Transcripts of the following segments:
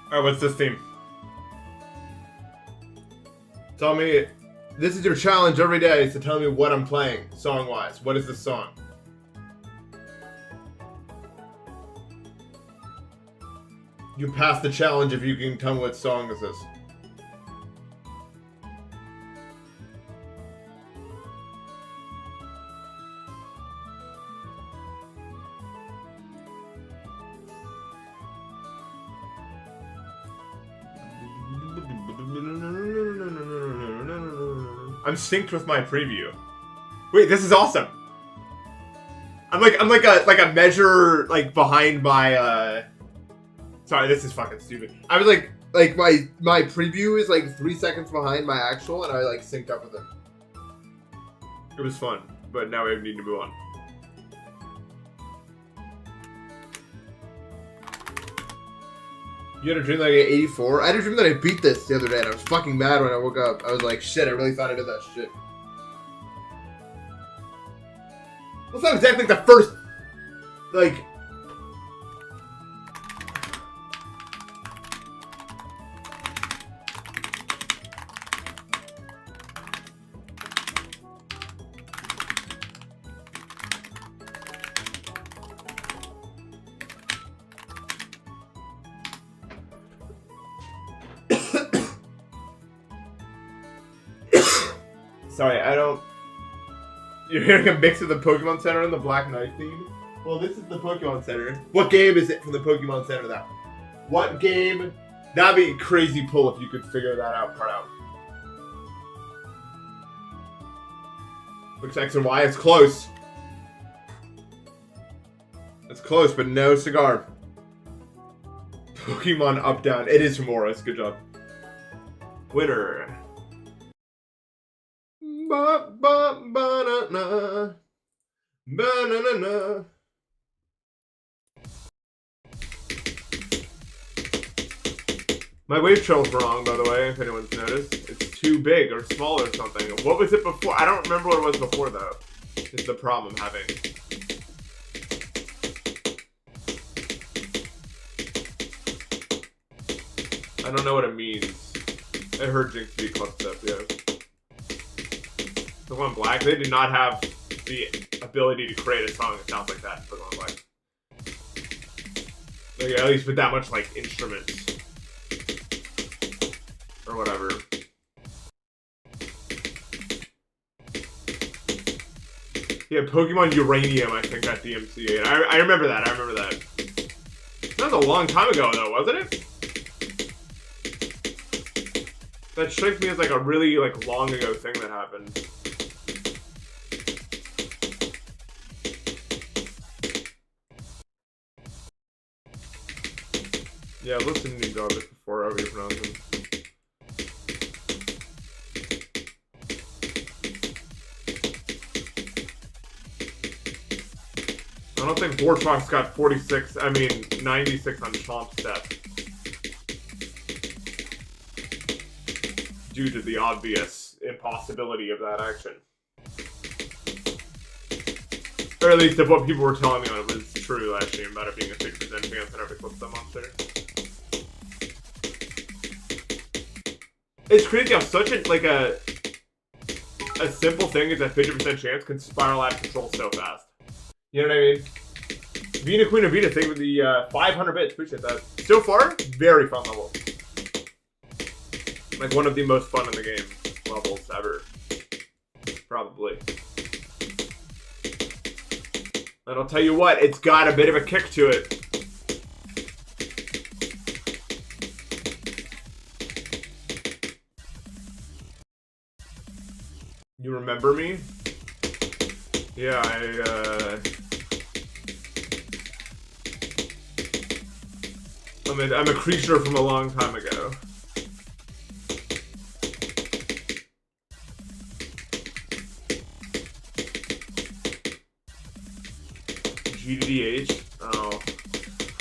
Alright, what's this theme? Tell me, this is your challenge every day, is to tell me what I'm playing, song-wise. What is this song? You pass the challenge if you can tell me what song this is. I'm synced with my preview. Wait, this is awesome. I'm like a measure like behind my Sorry, this is fucking stupid. I was like my preview is like 3 seconds behind my actual, and I like synced up with it. It was fun, but now we need to move on. You had a dream that I get 84? I had a dream that I beat this the other day, and I was fucking mad when I woke up. I was like, shit, I really thought I did that shit. Well, it's not exactly the first, like... Sorry, I don't... You're hearing a mix of the Pokemon Center and the Black Knight theme? Well, this is the Pokemon Center. What game is it from the Pokemon Center, though? What game? That'd be a crazy pull if you could figure that part out. Looks X and Y. It's close. It's close, but no cigar. Pokemon Up Down. It is from Oris. Good job. Winner. Ba ba ba na na ba na na na. My wave trail's wrong, by the way, if anyone's noticed. It's too big or small or something. What was it before? I don't remember what it was before, though. It's the problem I'm having. I don't know what it means. I heard Jinx be clubbed up, yeah. Pokemon Black, they did not have the ability to create a song that sounds like that in Pokemon Black. Like, at least with that much, like, instruments. Or whatever. Yeah, Pokemon Uranium, I think, at DMC8. I remember that, That was a long time ago, though, wasn't it? That strikes me as, like, a really, like, long ago thing that happened. Yeah, listen to these others before I would pronounce them. I don't think Vortrox got 46, 96 on Chomp Step. Due to the obvious impossibility of that action. Or at least if what people were telling me on it was true last year about it being a 6% chance and every clips that monster. It's crazy how such a simple thing as a 50% chance can spiral out of control so fast. You know what I mean? Vina Queen of Vita, thank you for the 500 bits. Appreciate that. So far, very fun level. Like one of the most fun in the game levels ever. Probably. And I'll tell you what, it's got a bit of a kick to it. You remember me? Yeah, I'm a creature from a long time ago. GDH? Oh.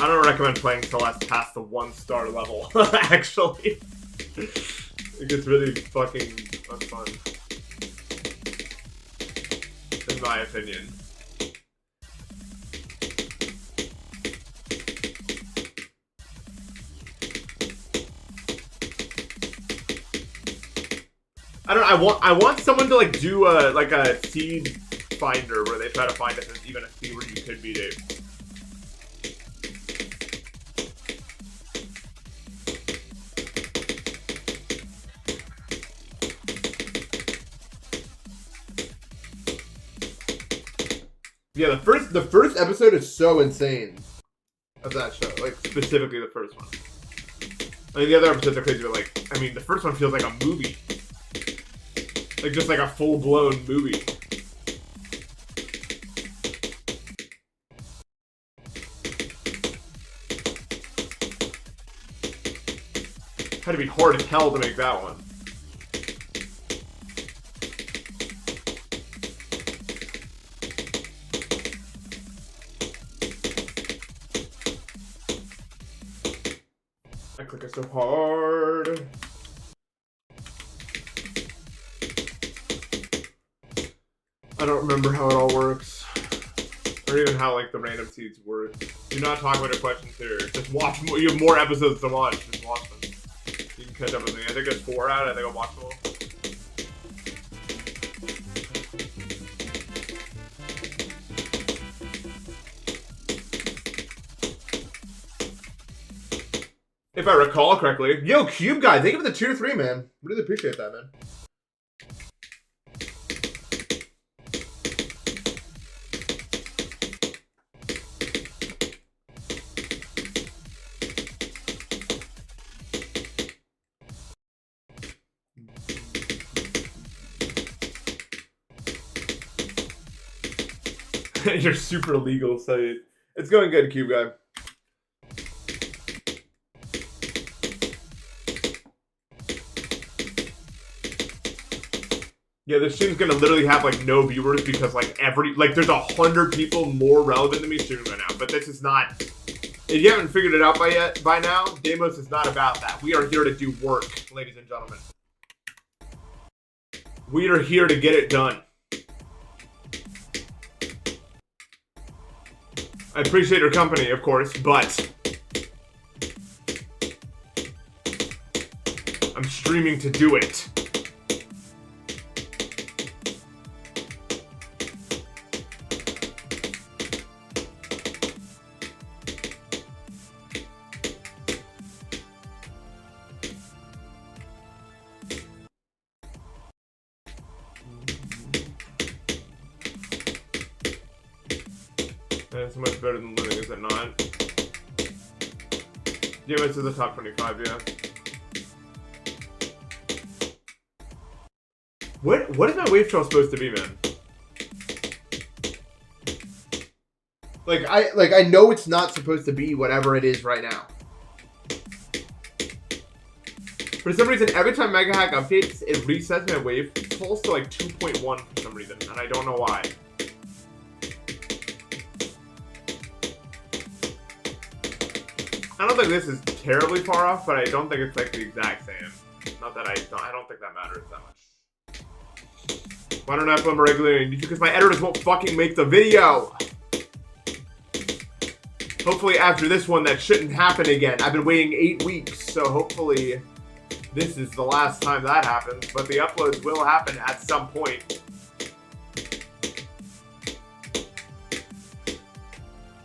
I don't recommend playing Celeste past the 1-star level, actually. It gets really fucking unfun. In my opinion. I don't know, I want someone to like do a seed finder where they try to find if there's even a seed where you could be, Dave. Yeah, the first episode is so insane of that show. Like specifically the first one. I mean the other episodes are crazy, but like I mean the first one feels like a movie. Like just like a full blown movie. Had to be hard as hell to make that one. I click it so hard. I don't remember how it all works. Or even how like the random seeds work. Do not talk about your questions here. Just watch more. You have more episodes to watch. Just watch them. You can catch up with me. I think there's 4 out. I think I'll watch them all. If I recall correctly. Yo, Cube Guy, thank you for the 2 to 3, man. Really appreciate that, man. Your super legal site. It's going good, Cube Guy. Yeah, this stream's gonna literally have like no viewers because like there's 100 people more relevant to me streaming right now. But this is not. If you haven't figured it out by now, Deimos is not about that. We are here to do work, ladies and gentlemen. We are here to get it done. I appreciate your company, of course, but I'm streaming to do it. It's much better than living, is it not? Yeah, it's in the top 25, yeah. What is my wave trail supposed to be, man? I know it's not supposed to be whatever it is right now. For some reason, every time Mega Hack updates, it resets my wave pulse to like 2.1 for some reason, and I don't know why. I don't think this is terribly far off, but I don't think it's like the exact same. Not that I don't think that matters that much. Why don't I upload more regularly? Because my editors won't fucking make the video. Hopefully after this one, that shouldn't happen again. I've been waiting 8 weeks, so hopefully this is the last time that happens. But the uploads will happen at some point.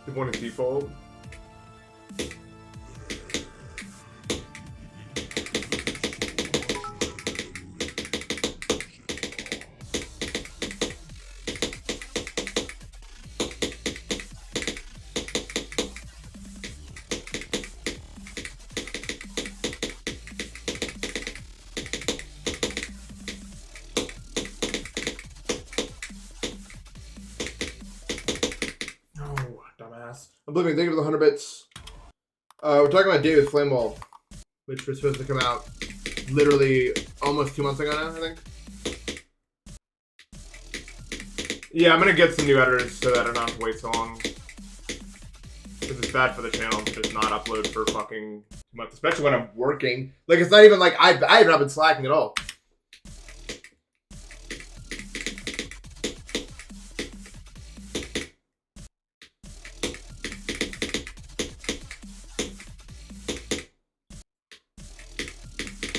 The one is default. Oblivion, thank you for the 100 bits. We're talking about David Flamewall, which was supposed to come out literally almost 2 months ago now, I think. Yeah, I'm gonna get some new editors so that I don't have to wait so long. Because it's bad for the channel to just not upload for fucking 2 months, especially when I'm working. Like, it's not even like I have not been slacking at all.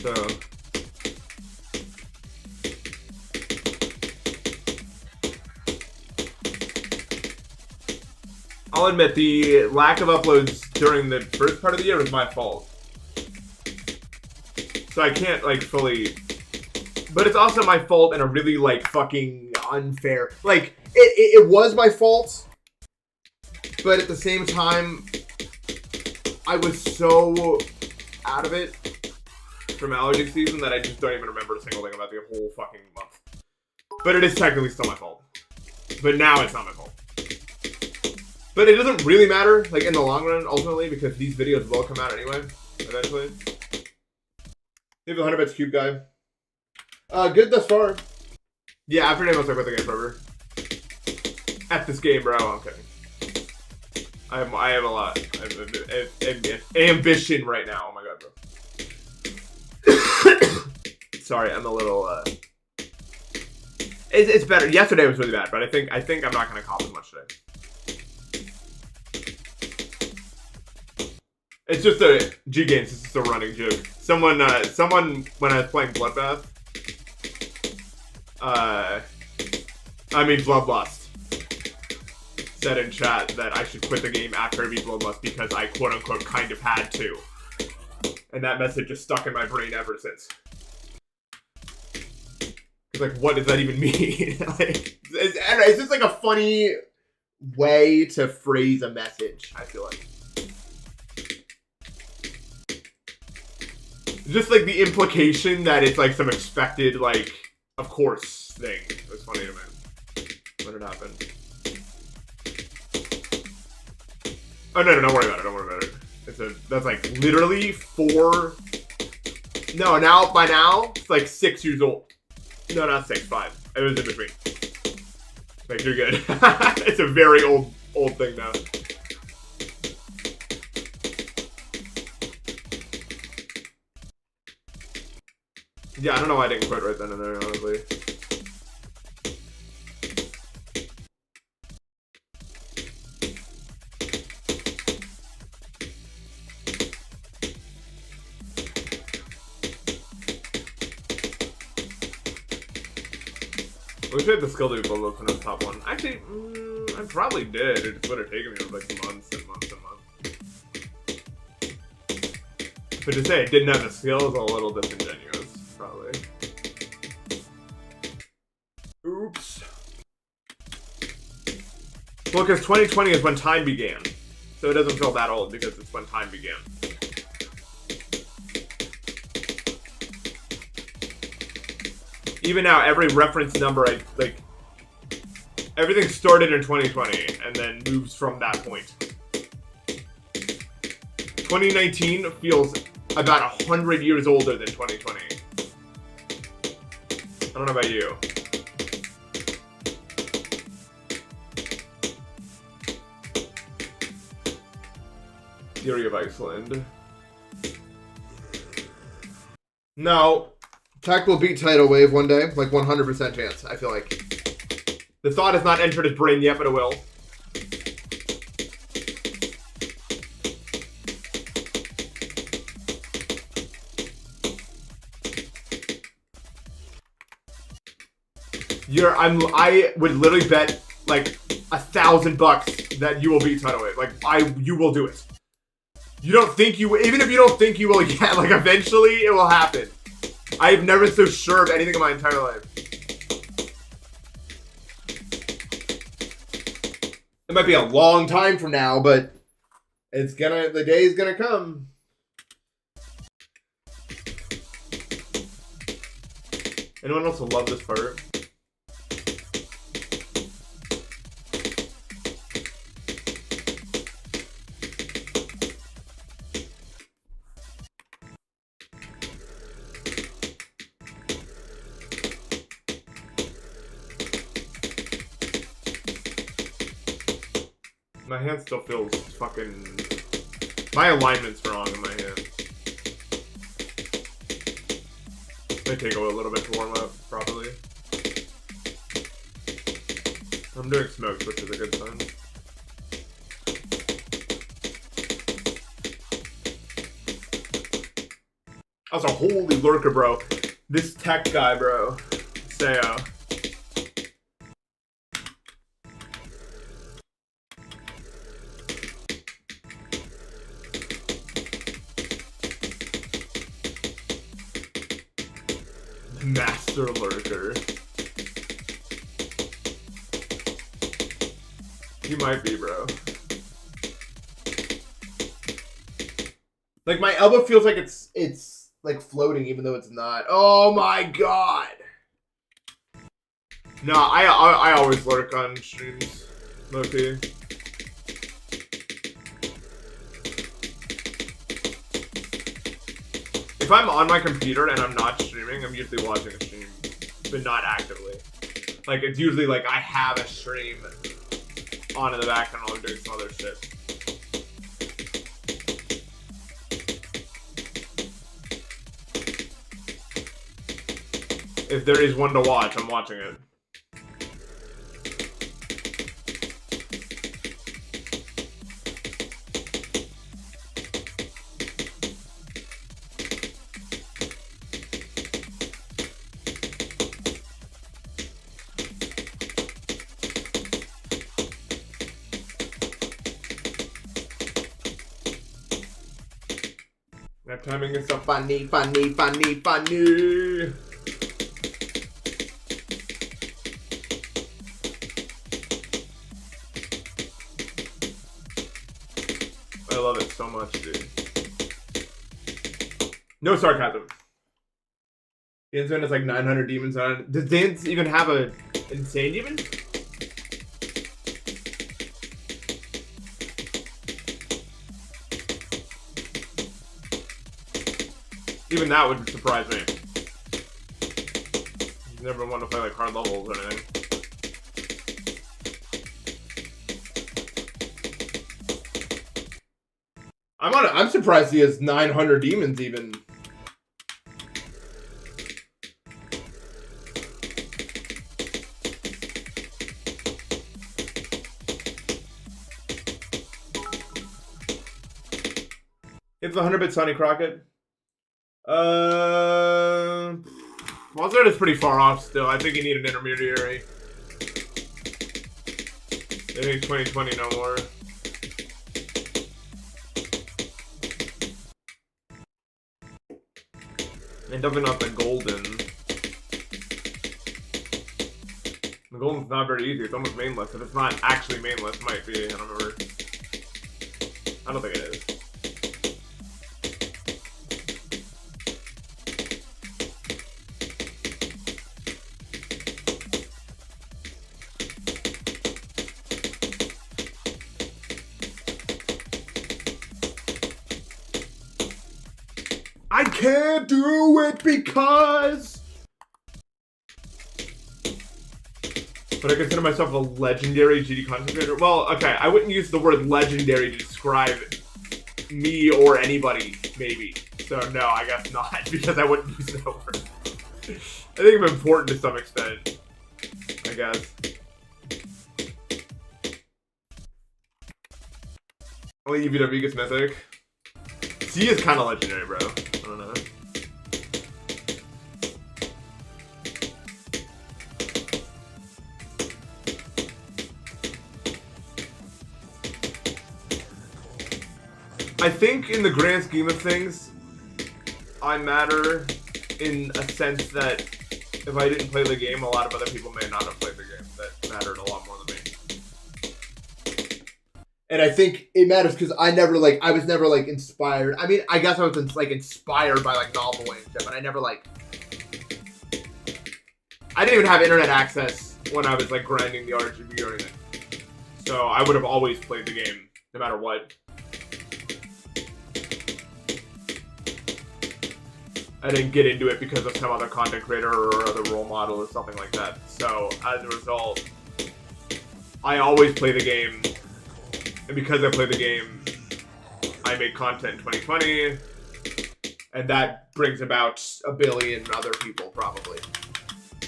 So I'll admit the lack of uploads during the first part of the year was my fault. So I can't like fully, but it's also my fault in a really like fucking unfair, like it was my fault, but at the same time, I was so out of it from allergy season that I just don't even remember a single thing about the whole fucking month. But it is technically still my fault. But now it's not my fault. But it doesn't really matter, like, in the long run, ultimately, because these videos will come out anyway, eventually. Maybe the 100 bits cube guy. Good thus far. Yeah, after Deimos, I quit the game forever. F this game, bro. I'm kidding. I have a lot. I have ambition right now. Oh my god, bro. Sorry, I'm a little, It's better. Yesterday was really bad, but I think I'm not gonna cop as much today. It's just a G games. It's just a running joke. Someone when I was playing Bloodbath, Bloodlust, said in chat that I should quit the game after I beat Bloodlust because I quote unquote kind of had to, and that message is stuck in my brain ever since. Like, what does that even mean? Like, it's just like a funny way to phrase a message, I feel like. Just like the implication that it's like some expected, like, of course thing. It was funny to me when it happened. Oh, no, don't worry about it. Don't worry about it. That's like literally by now, it's like 6 years old. No, not 6, 5. It was in between. Like, you're good. It's a very old thing now. Yeah, I don't know why I didn't quit right then and there, honestly. I wish I had the skill to be below when I was top 1. Actually, I probably did. It just would have taken me over like months and months and months. But to say I didn't have the skill is a little disingenuous, probably. Oops. Well, because 2020 is when time began. So it doesn't feel that old because it's when time began. Even now, every reference number, everything started in 2020 and then moves from that point. 2019 feels about 100 years older than 2020. I don't know about you. Theory of Iceland. No. Tech will beat Tidal Wave one day, like 100% chance, I feel like. The thought has not entered his brain yet, but it will. I would literally bet like $1,000 that you will beat Tidal Wave. Like, you will do it. You don't think you, even if you don't think you will yet, like eventually it will happen. I've never been so sure of anything in my entire life. It might be a long time from now, but the day is gonna come. Anyone else love this part? My hand still feels fucking... My alignment's wrong in my hand. Might take a little bit to warm up properly. I'm doing smokes, which is a good sign. That's a holy lurker, bro. This tech guy, bro. Sayo. Master lurker. He might be, bro. Like, my elbow feels like it's like floating even though it's not. Oh my god! No, I always lurk on streams. Low-key. If I'm on my computer and I'm not streaming, I'm usually watching a stream, but not actively. Like, it's usually like I have a stream on in the background while I'm doing some other shit. If there is one to watch, I'm watching it. That timing is so funny, funny, funny, funny. I love it so much, dude. No sarcasm. Dan's has like 900 demons on it. Does Dan's even have a insane demon? Even that would surprise me. Never want to play like hard levels or anything. I'm surprised he has 900 demons even. It's 100-bit Sonny Crockett. Mozart is pretty far off still. I think you need an intermediary. I think 2020 no more. And definitely not the golden. The golden's not very easy. It's almost mainless. If it's not actually mainless, it might be. I don't remember. I don't think it is. I can't do it because... But I consider myself a legendary GD content creator. Well, okay, I wouldn't use the word legendary to describe me or anybody, maybe. So no, I guess not, because I wouldn't use that word. I think I'm important to some extent, I guess. Only EVW gets mythic. C is kind of legendary, bro. I don't know. I think in the grand scheme of things, I matter in a sense that if I didn't play the game, a lot of other people may not have played the game. That mattered a lot more than me. And I think it matters because I was never like inspired. I mean, I guess I was like inspired by like novel and shit, but I never like, I didn't even have internet access when I was like grinding the RGB or anything. So I would have always played the game no matter what. I didn't get into it because of some other content creator or other role model or something like that. So as a result, I always play the game. And because I play the game, I make content in 2020. And that brings about a billion other people, probably.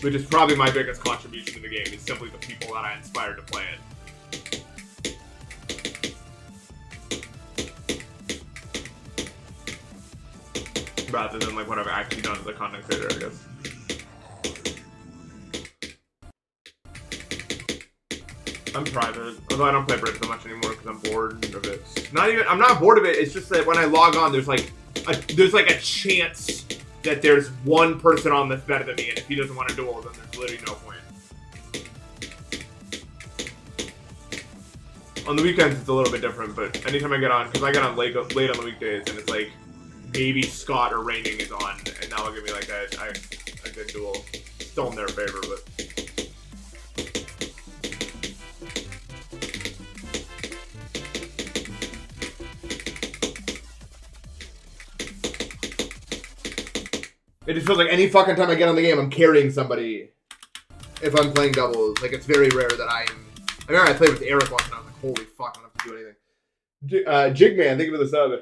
Which is probably my biggest contribution to the game, is simply the people that I inspired to play it. Rather than like what I've actually done as a content creator, I guess. I'm private, although I don't play Bridge so much anymore because I'm bored of it. I'm not bored of it. It's just that when I log on, there's like a chance that there's one person on that's better than me, and if he doesn't want to duel, then there's literally no point. On the weekends, it's a little bit different, but anytime I get on, because I get on late on the weekdays, and it's like, maybe Scott or Raining is on, and that'll give me like a good duel. Still in their favor, but... It just feels like any fucking time I get on the game, I'm carrying somebody if I'm playing doubles. Like, it's very rare that I remember I played with Eric once, and I was like, holy fuck, I don't have to do anything. Jigman, thank you for the sub.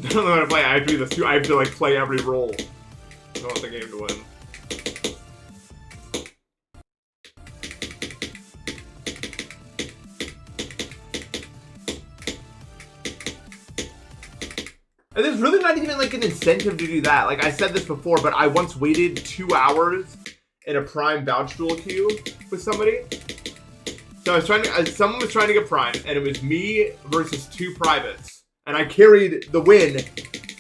I don't know how to play. I have to do this too. I have to, like, play every role. I want the game to win. And there's really not even, like, an incentive to do that. Like, I said this before, but I once waited 2 hours in a Prime vouch duel queue with somebody. So I was trying to, someone was trying to get Prime, and it was me versus 2 privates. And I carried the win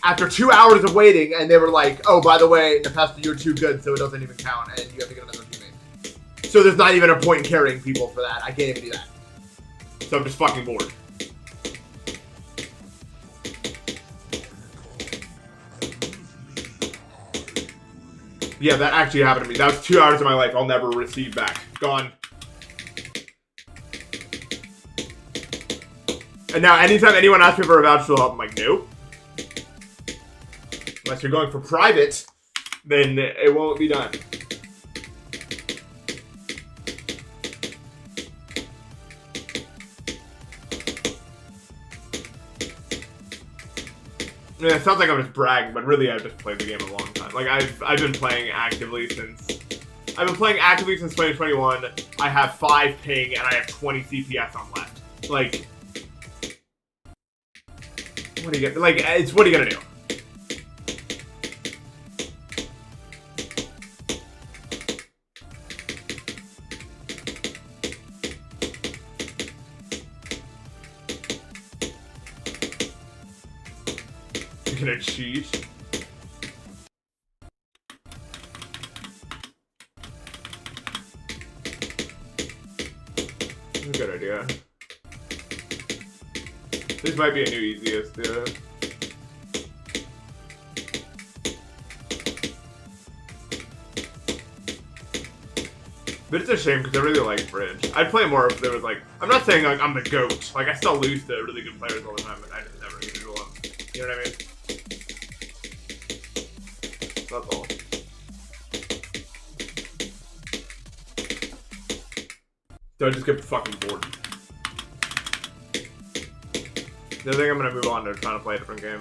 after 2 hours of waiting, and they were like, oh, by the way, npesta, you're too good, so it doesn't even count, and you have to get another teammate. So there's not even a point in carrying people for that. I can't even do that. So I'm just fucking bored. Yeah, that actually happened to me. That was 2 hours of my life I'll never receive back. Gone. And now, anytime anyone asks me for a voucher to help, I'm like, nope. Unless you're going for private, then it won't be done. Yeah, it sounds like I'm just bragging, but really I've just played the game a long time. Like, I've been playing actively since 2021. I have 5 ping and I have 20 CPS on left. Like, what are you gonna, like, what are you gonna do? You're gonna cheat? Good idea. This might be a new easiest, yeah. But it's a shame because I really like Bridge. I'd play more if there was like, I'm not saying like I'm the GOAT. Like I still lose to really good players all the time, but I just never get to duel them. You know what I mean? That's all. So I just get fucking bored. I think I'm gonna move on to trying to play a different game.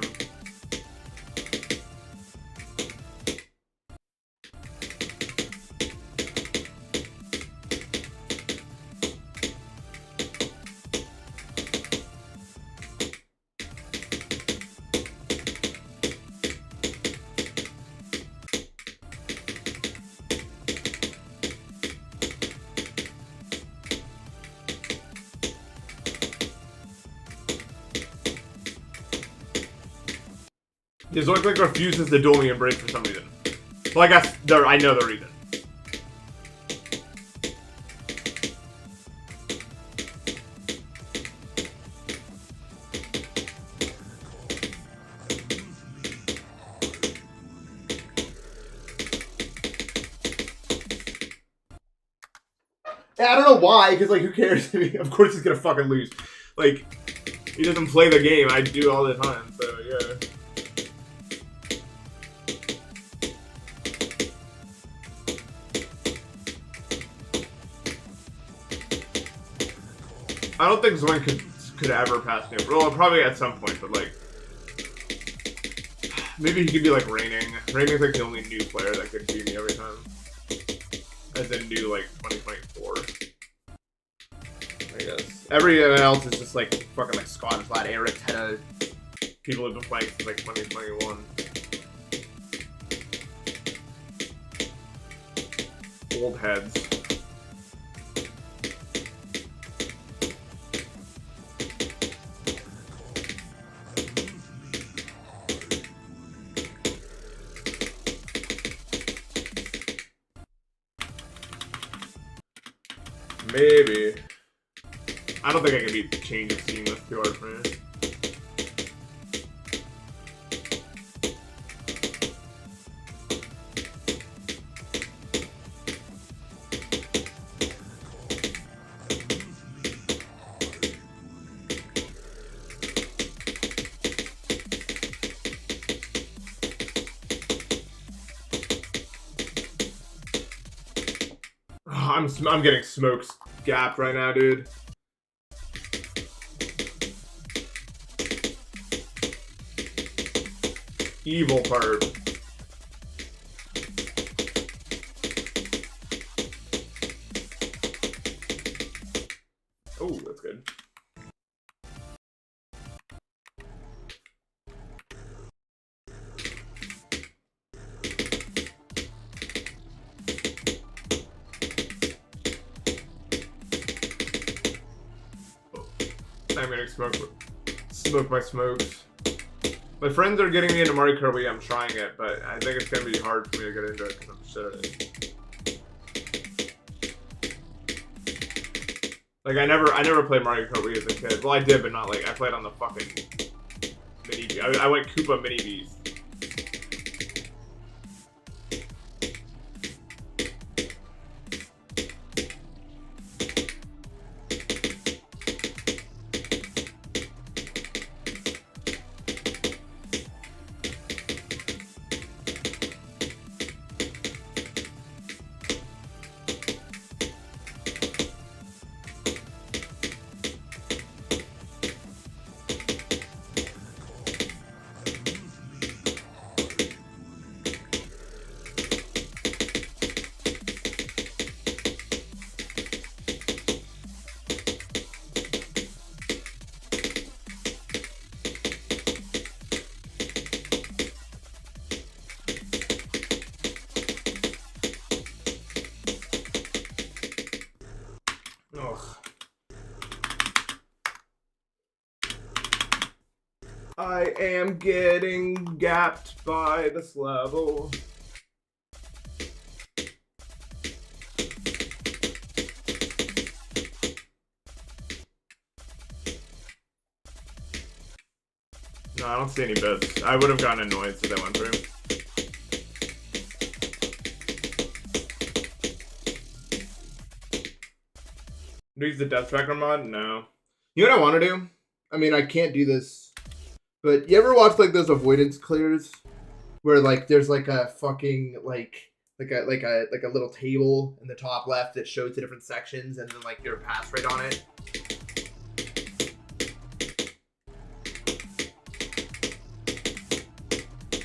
Yeah, Zoic refuses to duel me in Bridge for some reason. Well, I guess I know the reason. Yeah, I don't know why, because, like, who cares? Of course he's gonna fucking lose. Like, he doesn't play the game. I do all the time, so, yeah. I don't think Zoin could ever pass me. Well, probably at some point, but like, maybe he could be like Raining. Raining's like the only new player that could beat me every time. As in new like 2024. I guess everyone else is just like fucking like Scottish lad, Eric, Hedda. People who've been playing since like 2021. Old heads. Maybe. I don't think I can be change of scene. That's too hard for me. I'm getting smokes gapped right now, dude. Evil part. Oh, that's good. I'm gonna smoke my smokes. My friends are getting me into Mario Kart. Yeah, I'm trying it, but I think it's gonna be hard for me to get into it because I'm shit at it. Like I never played Mario Kart Wii as a kid. Well, I did, but not like I played on the fucking mini. I went Koopa mini V's. I am getting gapped by this level. No, I don't see any bits. I would have gotten annoyed if that went through. Do you use the Death Tracker mod? No. You know what I want to do? I mean, I can't do this. But you ever watch like those avoidance clears where like there's like a fucking like a little table in the top left that shows the different sections and then like your pass rate on it?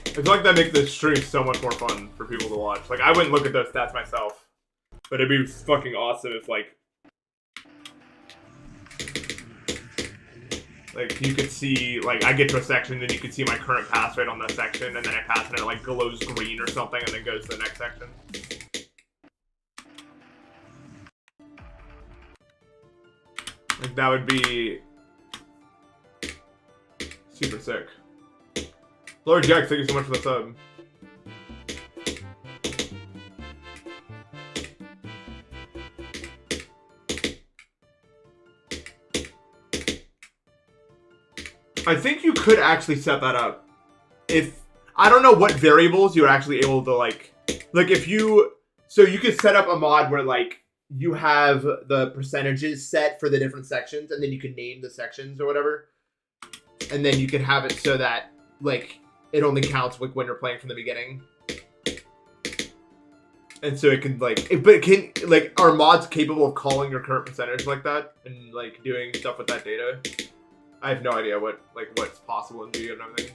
I feel like that makes the stream so much more fun for people to watch. Like I wouldn't look at those stats myself, but it'd be fucking awesome if like you could see, like, I get to a section, then you could see my current pass rate on that section, and then I pass and it, like, glows green or something, and then goes to the next section. Like, that would be super sick. Lord Jack, thank you so much for the sub. I think you could actually set that up. If I don't know what variables you're actually able to like if you, so you could set up a mod where like you have the percentages set for the different sections and then you can name the sections or whatever. And then you can have it so that like it only counts like when you're playing from the beginning. And so it can like, but it can like, are mods capable of calling your current percentage like that and like doing stuff with that data? I have no idea what's possible in V and everything.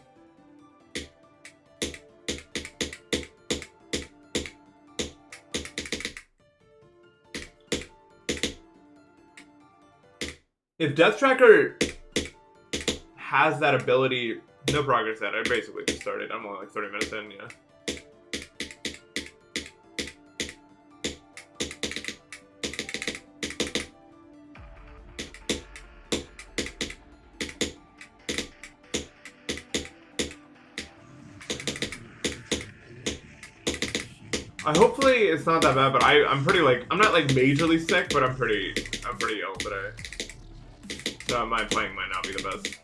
If Death Tracker has that ability, no progress yet. I basically just started. I'm only like 30 minutes in, yeah. Hopefully it's not that bad, but I'm pretty like, I'm not like majorly sick, but I'm pretty ill today. So my playing might not be the best.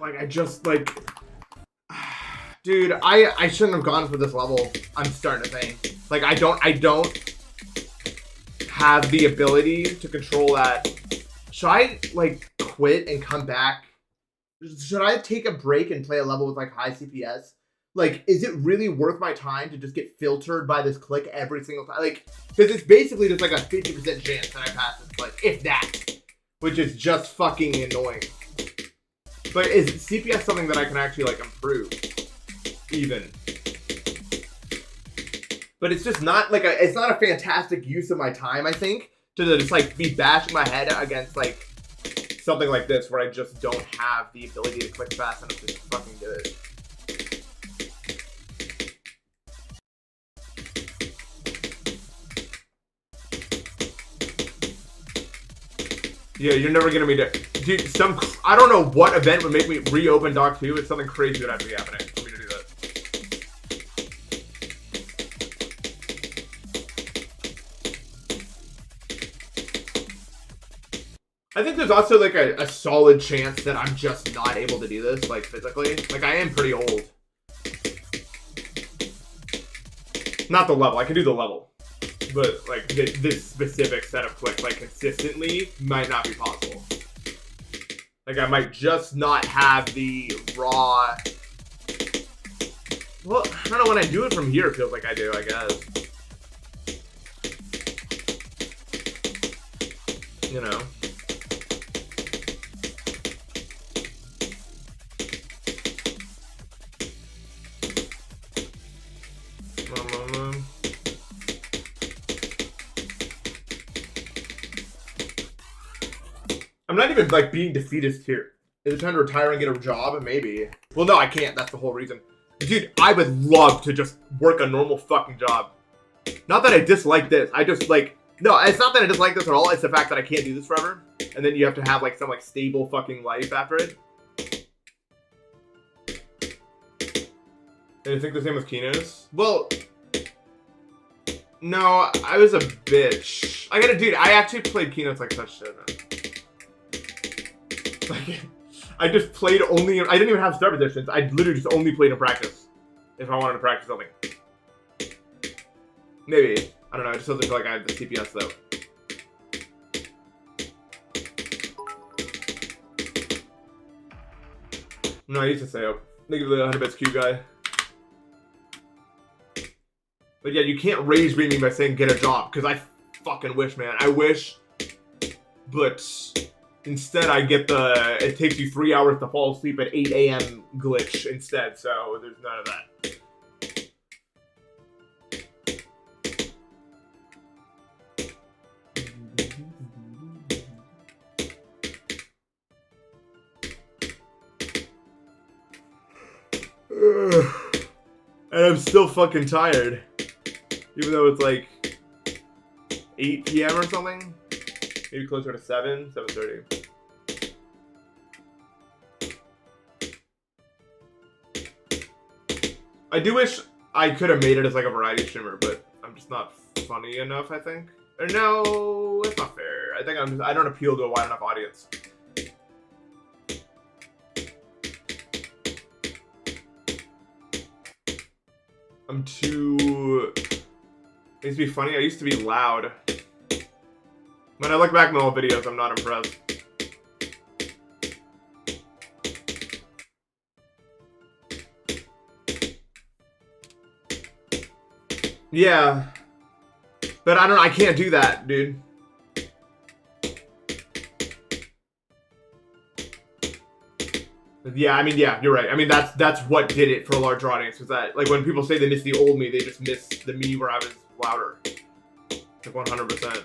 Like, I just, like... Dude, I shouldn't have gone for this level, I'm starting to think. Like, I don't have the ability to control that. Should I, like, quit and come back? Should I take a break and play a level with, like, high CPS? Like, is it really worth my time to just get filtered by this click every single time? Like, because it's basically just, like, a 50% chance that I pass this click, if that. Which is just fucking annoying. But is CPS something that I can actually, like, improve? Even. But it's just not, like, it's not a fantastic use of my time, I think, to just, like, be bashing my head against, like, something like this where I just don't have the ability to click fast enough to fucking do it. Yeah, you're never gonna be there. Dude, I don't know what event would make me reopen Doc 2. It's something crazy that have to be happening for me to do that. I think there's also, like, a solid chance that I'm just not able to do this, like, physically. Like, I am pretty old. Not the level. I can do the level. But, like, this specific set of clicks, like, consistently might not be possible. Like, I might just not have the raw... Well, I don't know, when I do it from here, it feels like I do, I guess. You know? I'm not even, like, being defeatist here. Is it time to retire and get a job? Maybe. Well, no, I can't. That's the whole reason. Dude, I would love to just work a normal fucking job. Not that I dislike this. I just, like... No, it's not that I dislike this at all. It's the fact that I can't do this forever. And then you have to have, like, some, like, stable fucking life after it. And you think the same with Kino's? Well... No, I was a bitch. Dude, I actually played Keynotes like such shit, man. Like, I just played only... I didn't even have start positions. I literally just only played in practice. If I wanted to practice something. Maybe. I don't know. It just doesn't feel like I have the CPS, though. No, I used to say, oh, look at the 100 bits Q guy. But yeah, you can't rage bait me by saying get a job, because I fucking wish, man. I wish, but instead I get the it takes you 3 hours to fall asleep at 8 a.m. glitch instead, so there's none of that. And I'm still fucking tired. Even though it's like 8 p.m. or something. Maybe closer to 7, 7:30. I do wish I could have made it as like a variety streamer, but I'm just not funny enough, I think. Or no, it's not fair. I think I don't appeal to a wide enough audience. I'm too... It used to be funny. I used to be loud. When I look back at my old videos, I'm not impressed. Yeah. But I don't know, I can't do that, dude. Yeah, I mean, yeah, you're right. I mean, that's what did it for a larger audience, was that, like, when people say they miss the old me, they just miss the me where I was louder. Like, 100%.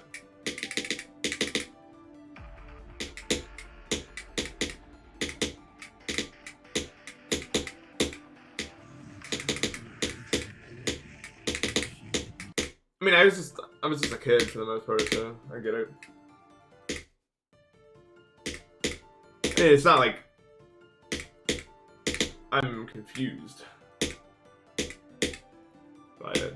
I mean, I was just a kid for the most part, so I get it. I mean, it's not like I'm confused by it.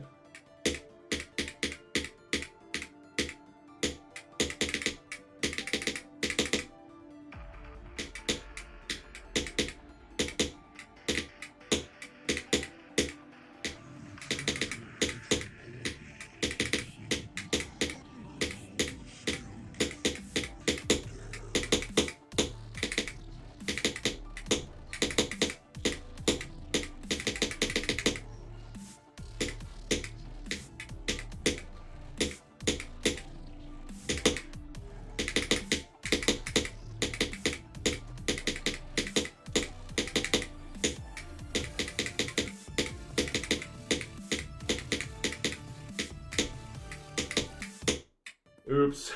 Oops.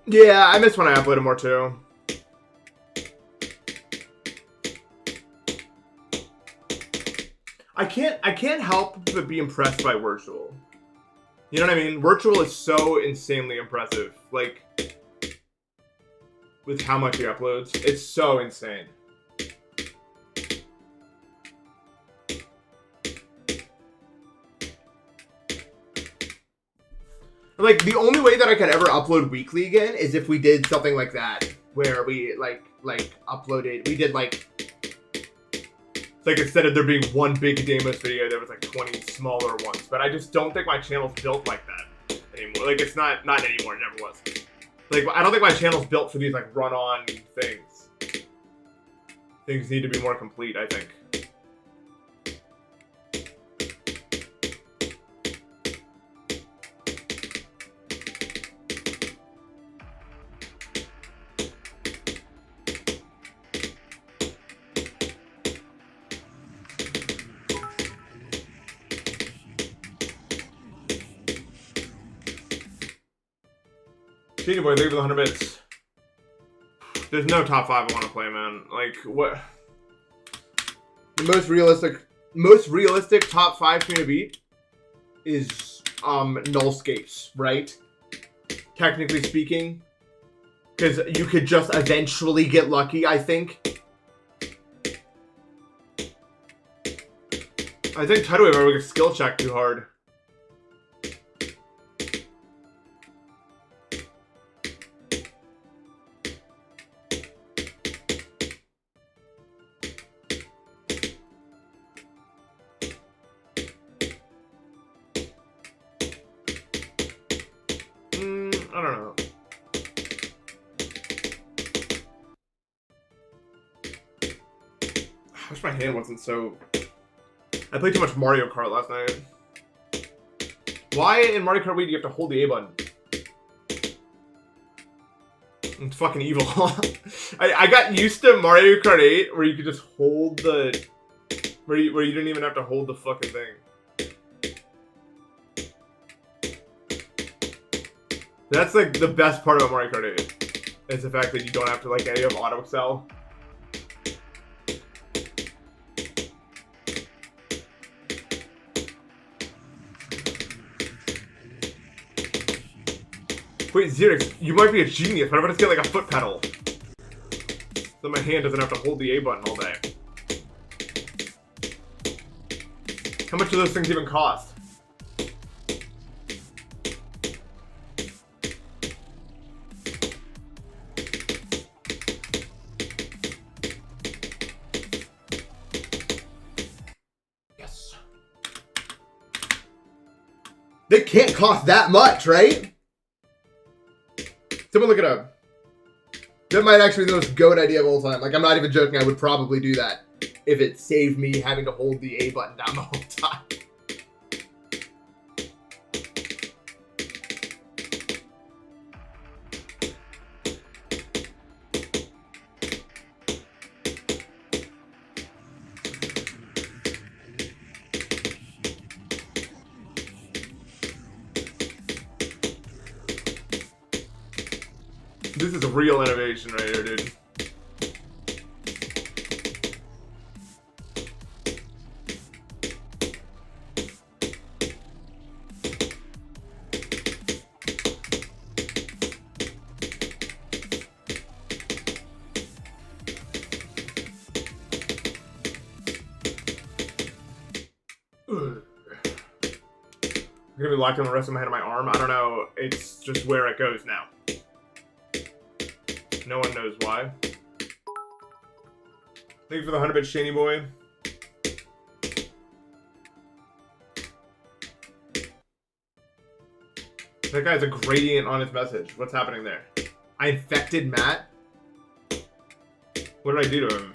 Yeah, I miss when I uploaded more too. I can't help but be impressed by Virtual. You know what I mean? Virtual is so insanely impressive. Like, with how much he uploads, it's so insane. Like, the only way that I could ever upload weekly again is if we did something like that, where we like uploaded. We did like instead of there being one big Deimos video, there was like 20 smaller ones. But I just don't think my channel's built like that anymore. Like, it's not anymore. It never was. Like, I don't think my channel's built for these like run-on things. Things need to be more complete, I think. Speaking boy, thank you for the 100 bits. There's no top 5 I want to play, man. Like, what? The most realistic top 5 for me to beat is Nullscapes, right? Technically speaking, because you could just eventually get lucky. I think Tidal Wave I would get skill check too hard. I don't know. I wish my hand wasn't so... I played too much Mario Kart last night. Why in Mario Kart Wii do you have to hold the A button? It's fucking evil. I got used to Mario Kart 8 where you could just hold the... Where you didn't even have to hold the fucking thing. That's like the best part about Mario Kart 8. Is the fact that you don't have to like any of auto excel. Wait, Xerix, you might be a genius, but I'm gonna get like a foot pedal. So my hand doesn't have to hold the A button all day. How much do those things even cost? Yes. They can't cost that much, right? Someone look it up. That might actually be the most goat idea of all time. Like, I'm not even joking. I would probably do that if it saved me having to hold the A button down the whole time. This is a real innovation right here, dude. I'm gonna be locked on the rest of my head and my arm. I don't know. It's just where it goes now. No one knows why. Thank you for the 100-bit Shany boy. That guy has a gradient on his message. What's happening there? I infected Matt? What did I do to him?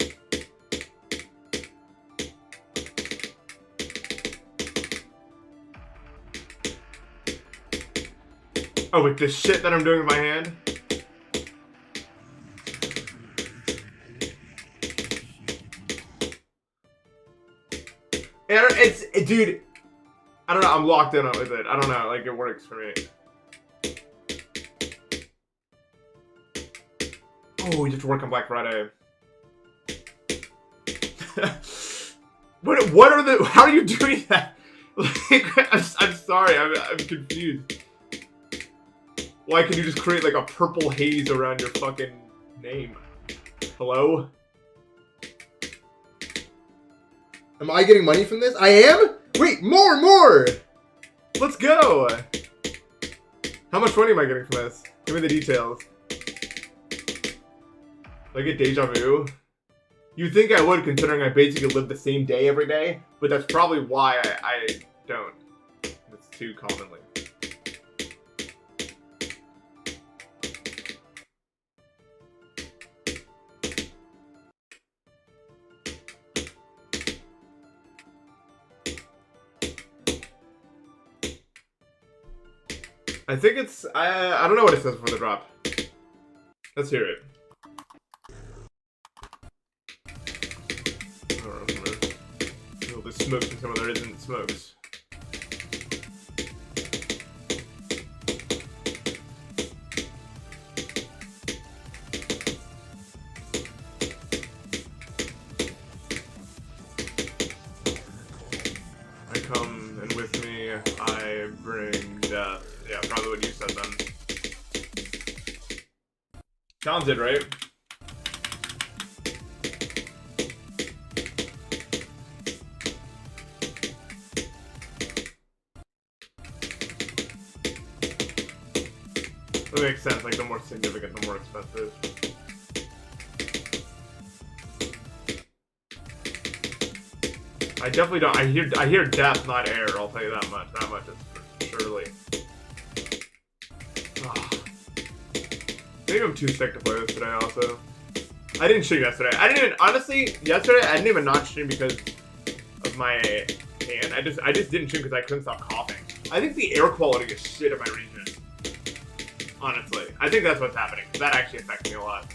Oh, with this shit that I'm doing with my hand? Dude, I don't know, I'm locked in with it. I don't know, like, it works for me. Oh, you have to work on Black Friday. What are the, how are you doing that? Like, I'm sorry, I'm confused. Why can you just create like a purple haze around your fucking name? Hello? Am I getting money from this? I am? Wait, more! Let's go! How much money am I getting from this? Give me the details. Do I get deja vu? You'd think I would, considering I basically live the same day every day, but that's probably why I don't. It's too commonly. I think it's, I don't know what it says before the drop. Let's hear it. Oh, there's smokes and some of there isn't smokes. I come, and with me I bring death. Yeah, probably what you said then. Sounds it, right? That makes sense, like the more significant, the more expensive. I definitely don't, I hear death, not air, I'll tell you that much is surely. Maybe I'm too sick to play this today also. I didn't stream yesterday. Honestly, yesterday I didn't even not stream because of my hand. I just didn't stream because I couldn't stop coughing. I think the air quality is shit in my region. Honestly. I think that's what's happening. That actually affects me a lot.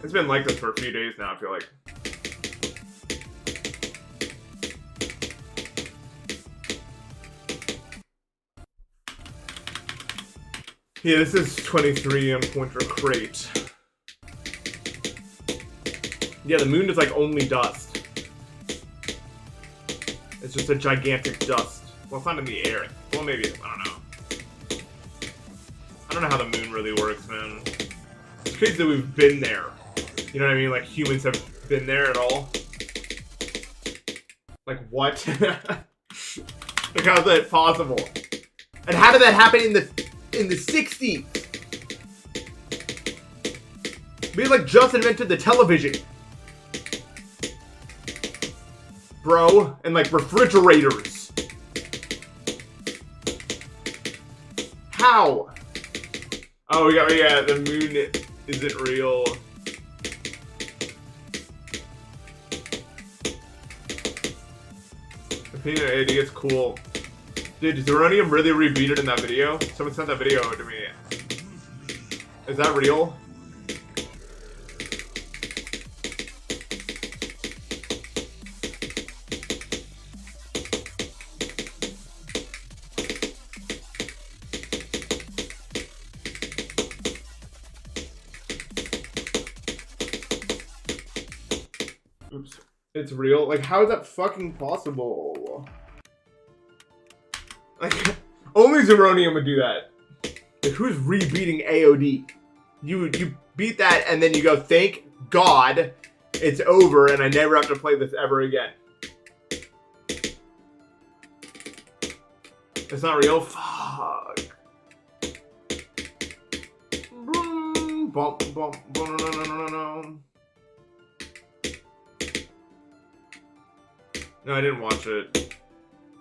It's been like this for a few days now, I feel like. Yeah, this is 23 on Pointer Crate. Yeah, the moon is like only dust. It's just a gigantic dust. Well, it's not in the air. Well, maybe, I don't know. I don't know how the moon really works, man. It's crazy that we've been there. You know what I mean? Like, humans have been there at all. Like, what? Like, how is that possible? And how did that happen in the 60s? We like just invented the television. Bro, and like refrigerators. How? Oh, yeah, the moon isn't real. I think it's cool. Dude, is Zeronium really rebooted in that video? Someone sent that video to me. Is that real? It's real? Like, how is that fucking possible? Like, only Zeronium would do that. Like, who's rebeating AOD? You beat that and then you go, thank God it's over and I never have to play this ever again. It's not real? Fuck. Bump, bump, no. No, I didn't watch it.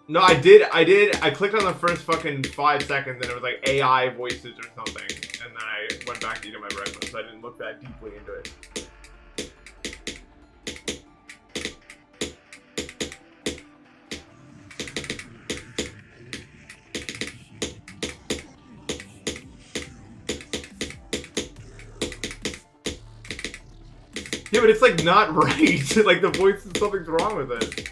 No, I did. I clicked on the first fucking 5 seconds and it was like AI voices or something. And then I went back to eating my breakfast, so I didn't look that deeply into it. Yeah, but it's like not right. Like the voice, something's wrong with it.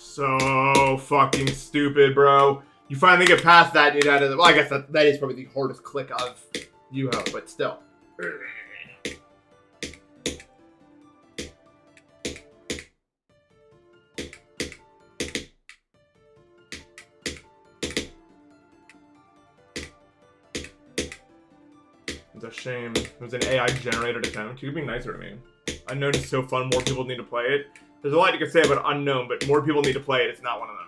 So fucking stupid, bro. You finally get past that and you're out of the... Well, I guess that is probably the hardest click of Yuho, but still. It's a shame. It was an AI-generated attempt. You could be nicer to me. Unknown is so fun. More people need to play it. There's a lot you could say about Unknown, but more people need to play it. It's not one of them.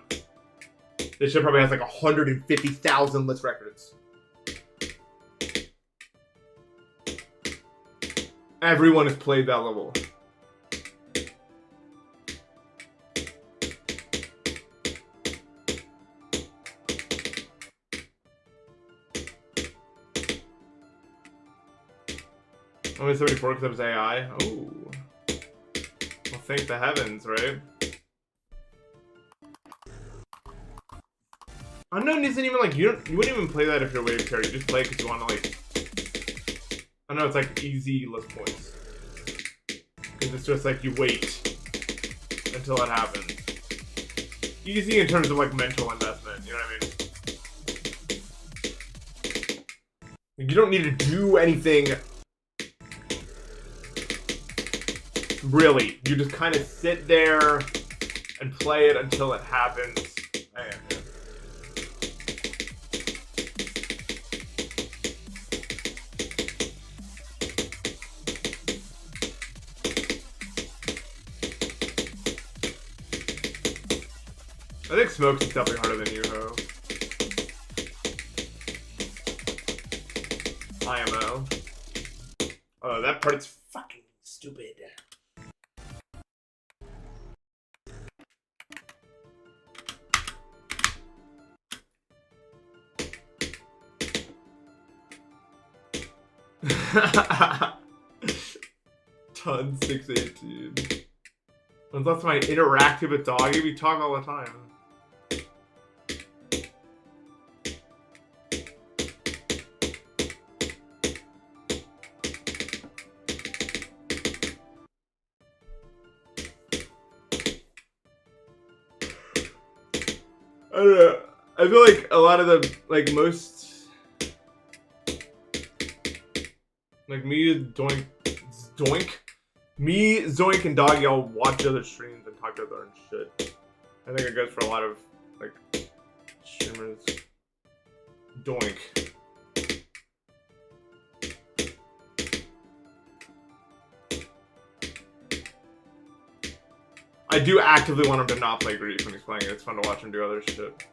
This shit probably has like 150,000 list records. Everyone has played that level. Only 74 because it was AI. Ooh. Well, thank the heavens, right? Unknown isn't even like, you wouldn't even play that if you're a wave carrier. You just play it because you want to like, I know it's like easy list points. Because it's just like you wait until it happens. Easy in terms of like mental investment, you know what I mean? You don't need to do anything. Really, you just kind of sit there and play it until it happens. Man. I think Smokes is definitely harder than Yuho. IMO. Oh, that part's fucking stupid. Ton 618. When's the last time I interacted with Doggy? We talk all the time. I don't know. I feel like a lot of the, like most, like me, Zoink, and Doggy all watch other streams and talk to other shit. I think it goes for a lot of, like, streamers. Doink. I do actively want him to not play Grief when he's playing it. It's fun to watch him do other shit.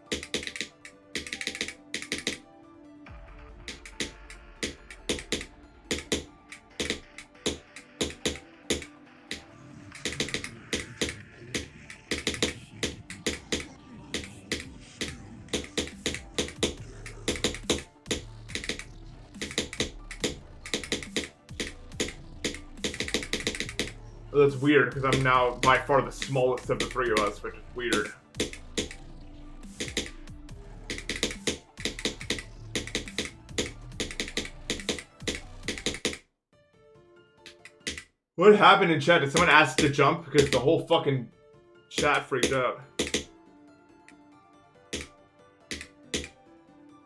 That's weird, because I'm now by far the smallest of the three of us, which is weird. What happened in chat? Did someone ask to jump? Because the whole fucking chat freaked out.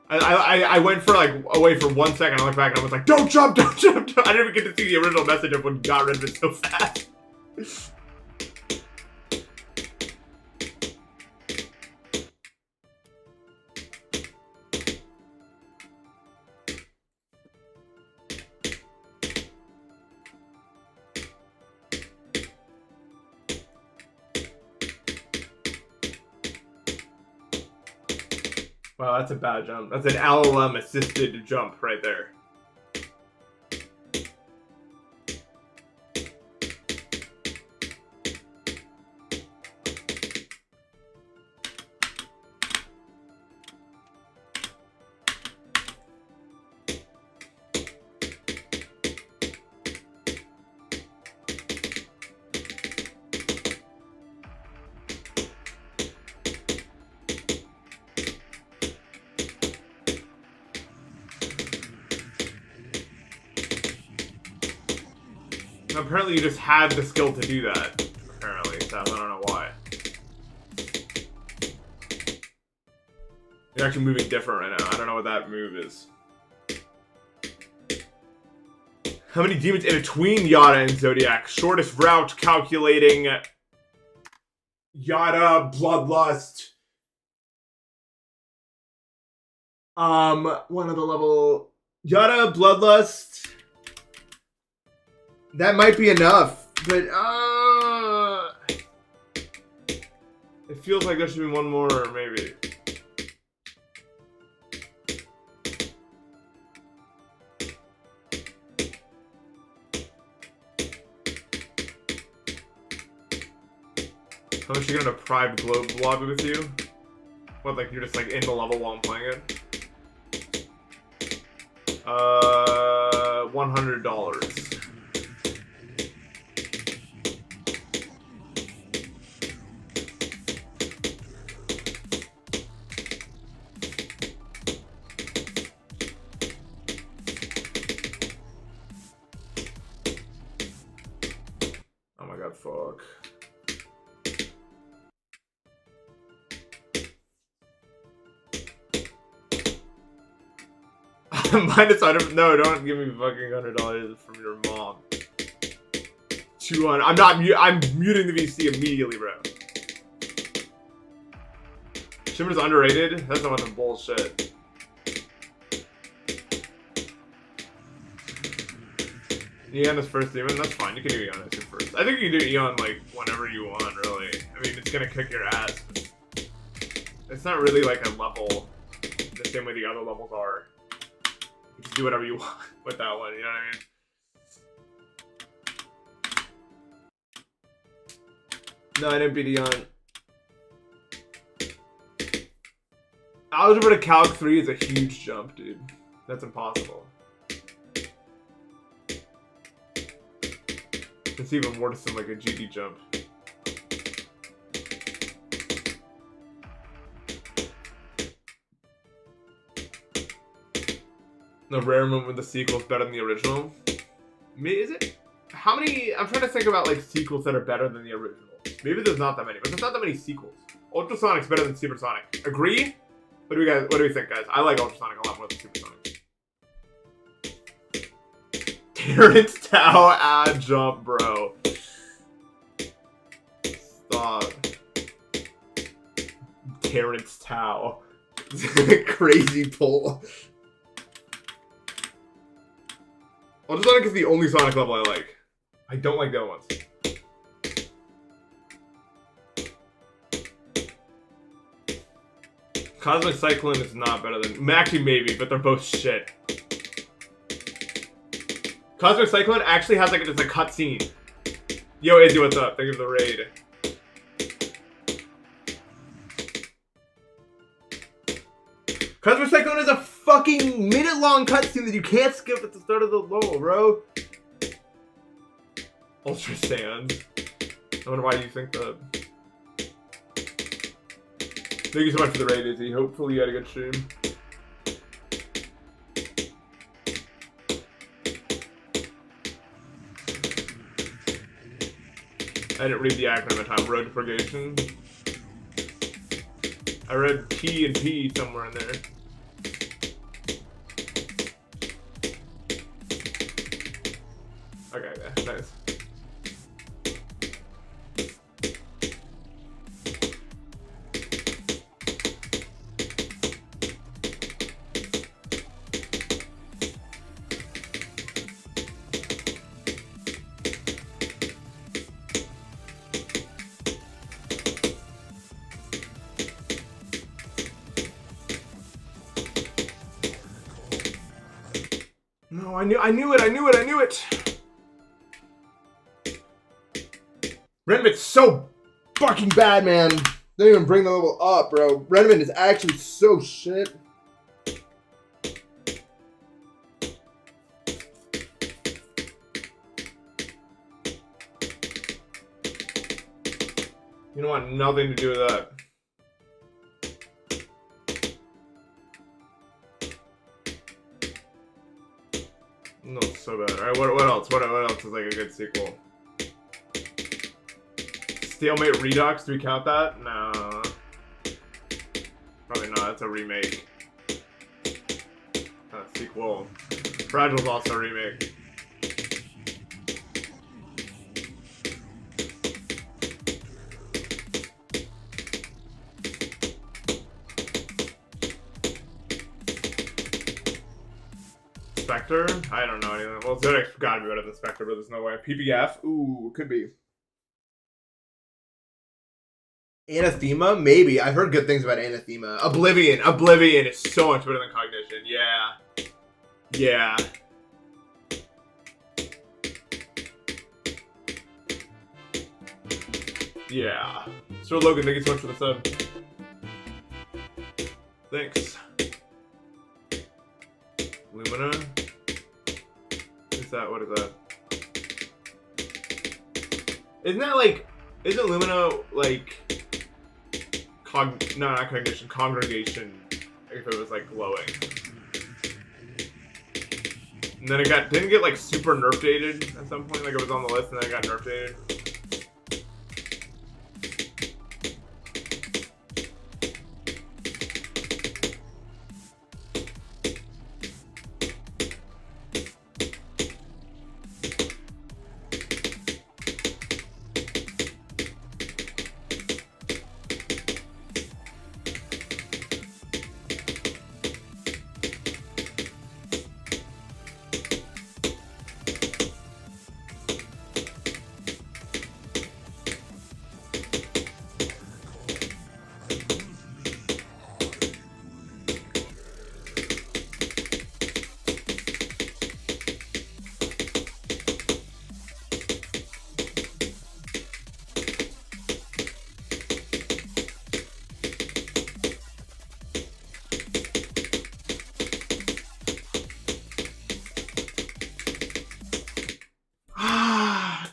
I went for like away for 1 second. I looked back and I was like, "Don't jump! Don't jump!" I didn't even get to see the original message of when got rid of it so fast. Wow, that's a bad jump. That's an LLM assisted jump right there. Apparently you just had the skill to do that, apparently, so I don't know why. You're actually moving different right now. I don't know what that move is. How many demons in between Yada and Zodiac? Shortest route calculating Yada, Bloodlust. One of the level Yada, Bloodlust. That might be enough, but it feels like there should be one more, maybe. How much you gonna deprive globe lobby with you? What, like you're just like in the level while I'm playing it? $100. Oh my god, fuck. Minus 100. No, don't give me fucking $100 from your mom. 200. I'm muting the VC immediately, bro. Shimmer's underrated? That's not some bullshit. Eon is first demon? That's fine. You can do Eon as your first. I think you can do Eon like whenever you want, really. I mean, it's gonna kick your ass. But it's not really like a level the same way the other levels are. You just do whatever you want with that one, you know what I mean? No, I didn't beat Eon. Algebra to Calc 3 is a huge jump, dude. That's impossible. It's even worse than like a GD jump. The rare moment with the sequel is better than the original. Is it? How many? I'm trying to think about like sequels that are better than the original. Maybe there's not that many, but there's not that many sequels. Ultrasonic's better than Supersonic. Agree? What do we think, guys? I like Ultrasonic a lot more than Supersonic. Terrence Tao ad jump, bro. Stop. Terrence Tao. Crazy pull. Ultrasonic is the only Sonic level I like. I don't like the other ones. Cosmic Cyclone is not better than... Actually, maybe, but they're both shit. Cosmic Cyclone actually has like just a cutscene. Yo, Izzy, what's up? Thank you for the raid. Cosmic Cyclone is a fucking minute-long cutscene that you can't skip at the start of the level, bro. Ultra Sand. I wonder why you think that. Thank you so much for the raid, Izzy. Hopefully you had a good stream. I didn't read the acronym at the time. Road to Purgation. I read P and P somewhere in there. Okay, yeah, nice. No, I knew it! Renovate's so fucking bad, man. Don't even bring the level up, bro. Renovate is actually so shit. You don't want nothing to do with that. No, so bad. Alright, what else? What else is like a good sequel? Stalemate Redux, do we count that? No. Probably not, it's a remake. Sequel. Fragile's also a remake. Spectre? I don't know anything. Well, Zodic's gotta be better than Spectre, but there's no way. PPF? Ooh, could be. Anathema? Maybe. I've heard good things about Anathema. Oblivion. Oblivion is so much better than Cognition. Yeah. Yeah. Yeah. Sir Logan, thank you so much for the sub. Thanks. Lumina? Is that, what is that? Isn't that like, isn't Lumina like, no, not Cognition, Congregation, if it was like glowing. And then it didn't get like super nerf dated at some point, like it was on the list and then it got nerf dated.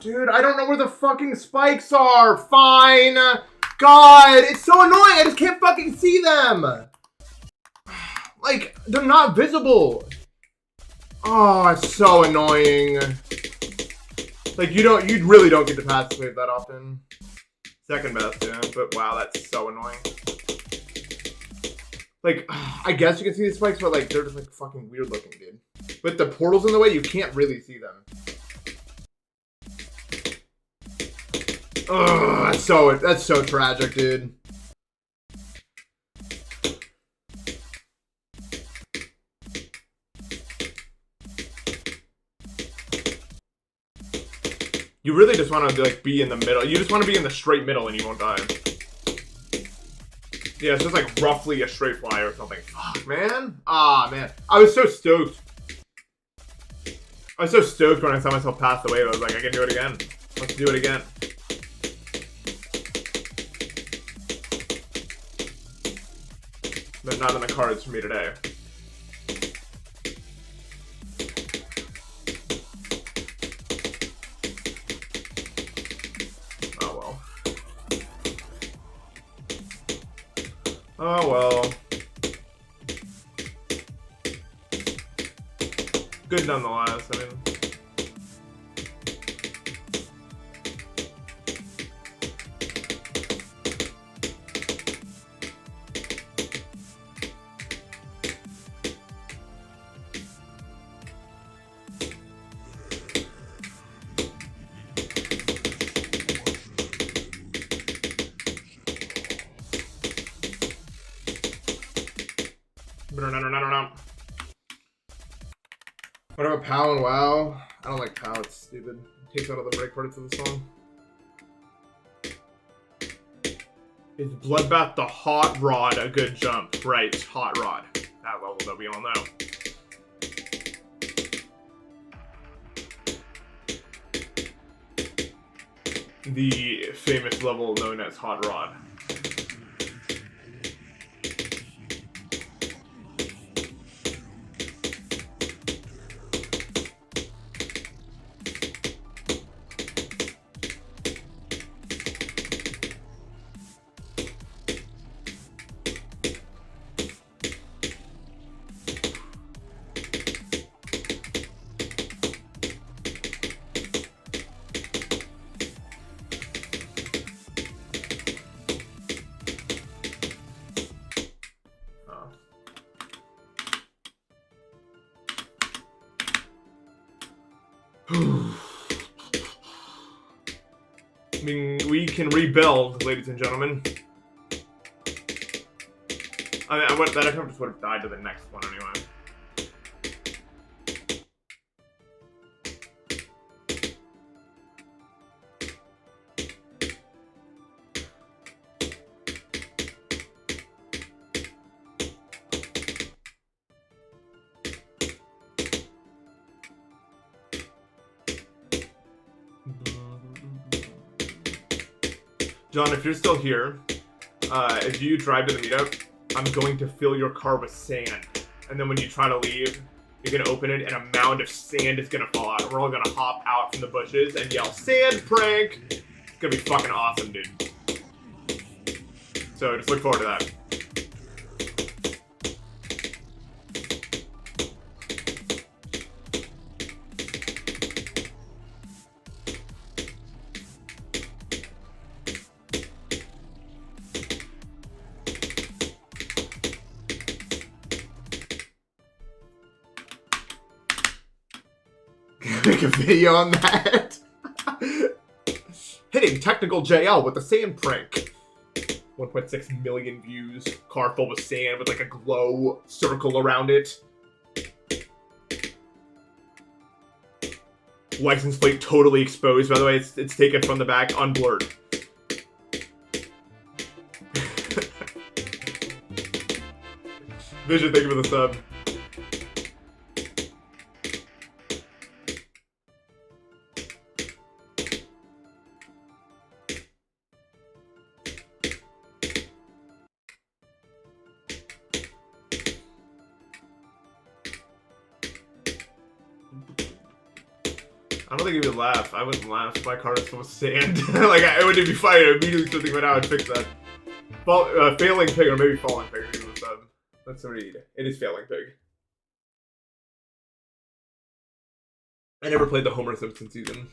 Dude, I don't know where the fucking spikes are. Fine. God, it's so annoying. I just can't fucking see them. Like, they're not visible. Oh, it's so annoying. Like, you really don't get to pass wave that often. Second best, yeah. But wow, that's so annoying. Like, I guess you can see the spikes, but like, they're just like fucking weird looking, dude. With the portals in the way, you can't really see them. Ugh, that's so tragic, dude. You really just want to like be in the middle. You just want to be in the straight middle and you won't die. Yeah, it's just like roughly a straight fly or something. Fuck, man. Ah, man. I was so stoked. I was so stoked when I saw myself pass the wave. I was like, I can do it again. Let's do it again. But not in the cards for me today. Oh well. Good nonetheless, I mean. What about POW and WoW? I don't like POW, it's stupid. It takes out all the break parts of the song. Is Bloodbath the Hot Rod a good jump? Right, Hot Rod. That level that we all know. The famous level known as Hot Rod. I mean, we can rebuild, ladies and gentlemen. That attempt just would have died to the next one anyway. John, if you're still here, if you drive to the meetup, I'm going to fill your car with sand. And then when you try to leave, you're going to open it and a mound of sand is going to fall out. And we're all going to hop out from the bushes and yell, "Sand prank!" It's going to be fucking awesome, dude. So just look forward to that. Make a video on that. Hitting technical JL with the sand prank. 1.6 million views. Car full of sand with like a glow circle around it. License plate totally exposed, by the way. It's taken from the back, unblurred. Vision, thank you for the sub. I don't think he would laugh. I wouldn't laugh. My car is full of sand. Like, I wouldn't be fine. I immediately start thinking about how I'd fix that. Failing pig, or maybe falling pig. Let's read. It is failing pig. I never played the Homer Simpson season.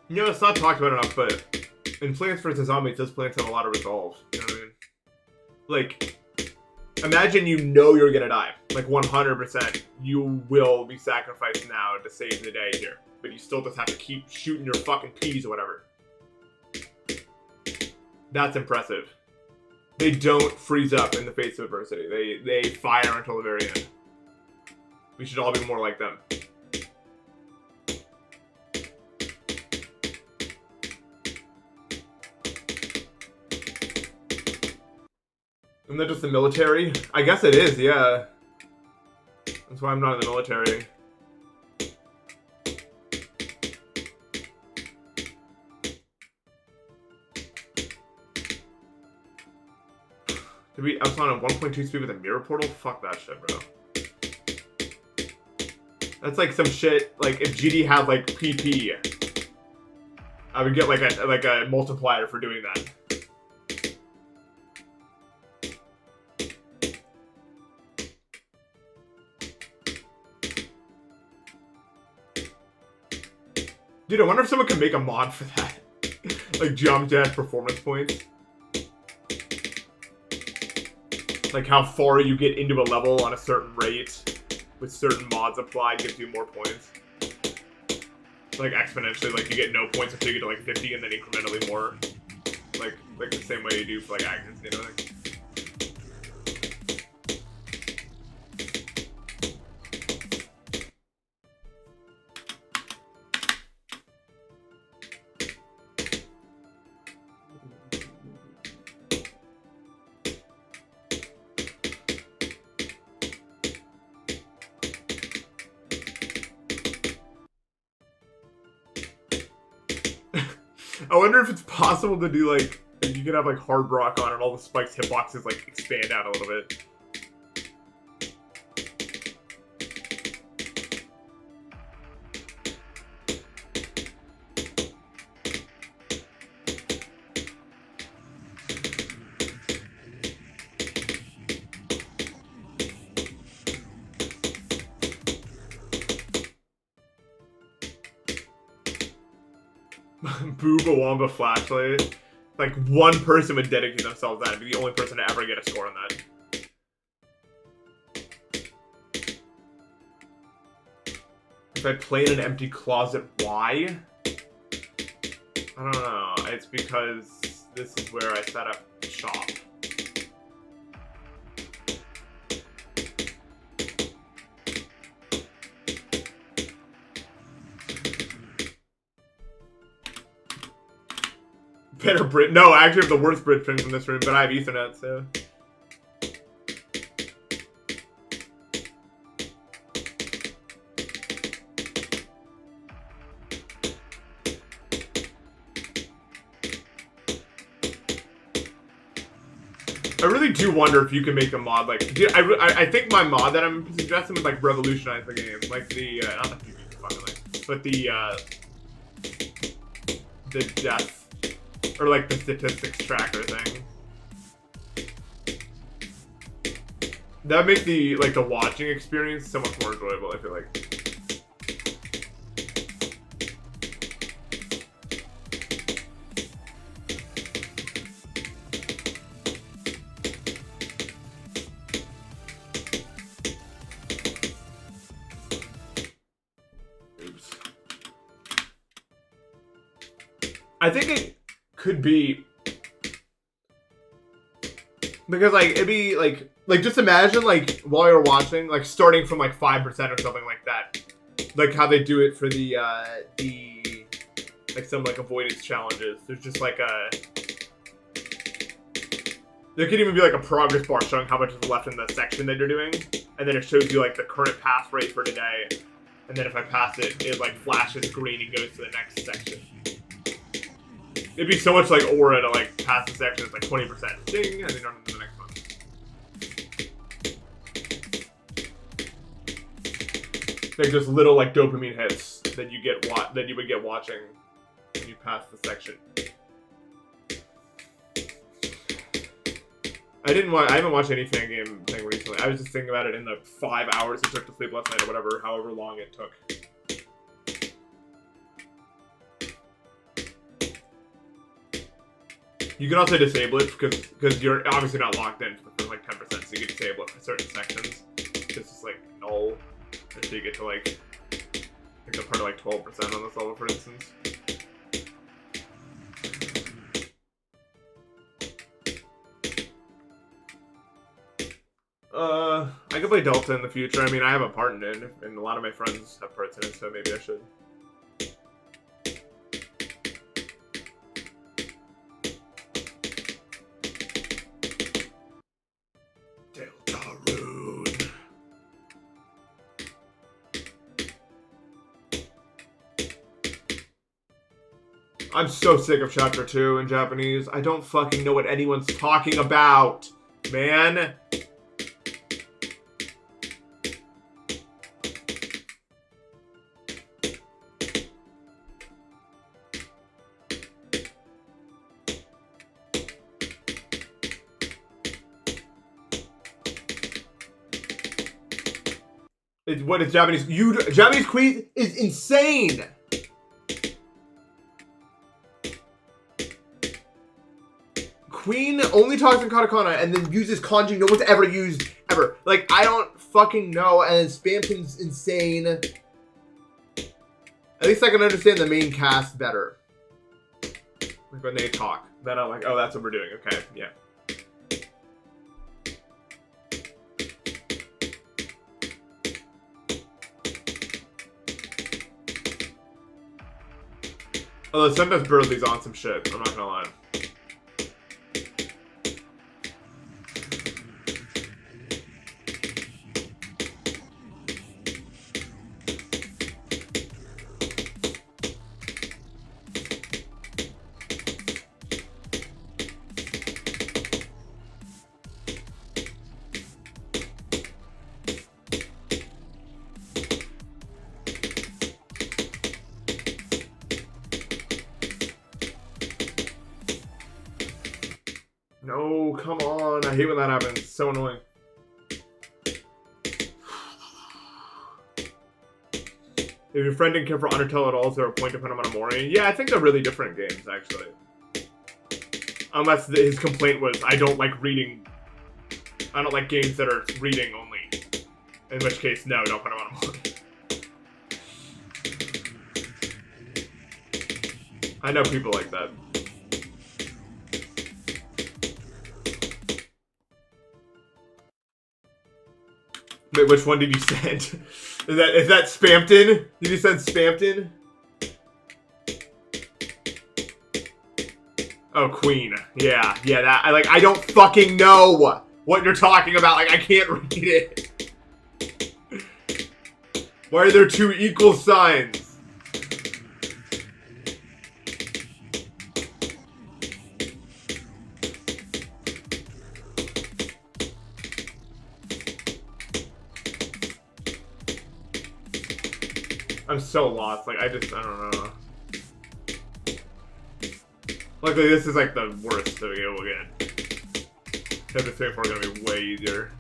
You know, it's not talked about enough, but in Plants vs. Zombies, those plants have a lot of resolve. You know what I mean? Like, imagine you know you're gonna die. Like, 100%. You will be sacrificed now to save the day here. But you still just have to keep shooting your fucking peas or whatever. That's impressive. They don't freeze up in the face of adversity. They fire until the very end. We should all be more like them. Isn't that just the military? I guess it is, yeah. That's why I'm not in the military. Did we outside on 1.2 speed with a mirror portal? Fuck that shit, bro. That's like some shit, like if GD had like PP, I would get like a multiplier for doing that. Dude, I wonder if someone can make a mod for that. Like jump dash performance points. Like how far you get into a level on a certain rate with certain mods applied gives you more points. Like exponentially, like you get no points until you get to like 50 and then incrementally more. Like the same way you do for like actions, you know? Like, I wonder if it's possible to do like you could have like hard rock on and all the spikes hitboxes like expand out a little bit. Booba Wamba flashlight. Like one person would dedicate themselves to that and be the only person to ever get a score on that. If I play in an empty closet, why? I don't know. It's because this is where I set up shop. Better Brit. No, I actually have the worst Brit pins in this room, but I have Ethernet, so. I really do wonder if you can make a mod like. Dude, I think my mod that I'm suggesting would like revolutionize the game, like the not the PvP fucking, but the death. Or like the statistics tracker thing. That would make the like the watching experience so much more enjoyable, I feel like. Oops. I think it could be because like it'd be like just imagine like while you're watching like starting from like 5% or something like that, like how they do it for the like some like avoidance challenges. There's just like there could even be like a progress bar showing how much is left in the section that you're doing, and then it shows you like the current pass rate for today, and then if I pass it, it like flashes green and goes to the next section. It'd be so much like aura to like pass the section. It's like 20%. Ding, and then on to the next one. Like just little like dopamine hits that you get that you would get watching when you pass the section. I haven't watched any fan game thing recently. I was just thinking about it in the 5 hours it took to sleep last night or whatever, however long it took. You can also disable it because you're obviously not locked in for like 10%, so you can disable it for certain sections. This is like null until you get to like I think I'm part of like 12% on this level, for instance. I could play Delta in the future. I mean, I have a part in it, and a lot of my friends have parts in it, so maybe I should. I'm so sick of chapter 2 in Japanese. I don't fucking know what anyone's talking about, man. What is Japanese? Japanese Queen is insane. Queen only talks in katakana and then uses kanji no one's ever used ever. Like, I don't fucking know. And Spamton's insane. At least I can understand the main cast better. Like when they talk, then I'm like, oh, that's what we're doing. Okay, yeah. Although sometimes Birdley's on some shit, I'm not gonna lie. No, come on. I hate when that happens. It's so annoying. If your friend didn't care for Undertale at all, is there a point to put him on Amori? Yeah, I think they're really different games, actually. Unless his complaint was, I don't like reading. I don't like games that are reading only. In which case, no, don't put him on Amori. I know people like that. Wait, which one did you send? Is that Spampton? Did you send Spampton? Oh, Queen. Yeah, that I don't fucking know what you're talking about. Like, I can't read it. Why are there two equal signs? I'm so lost. Like, I don't know. Luckily, this is like the worst that we'll get. Chapter 3 and 4 are gonna be way easier.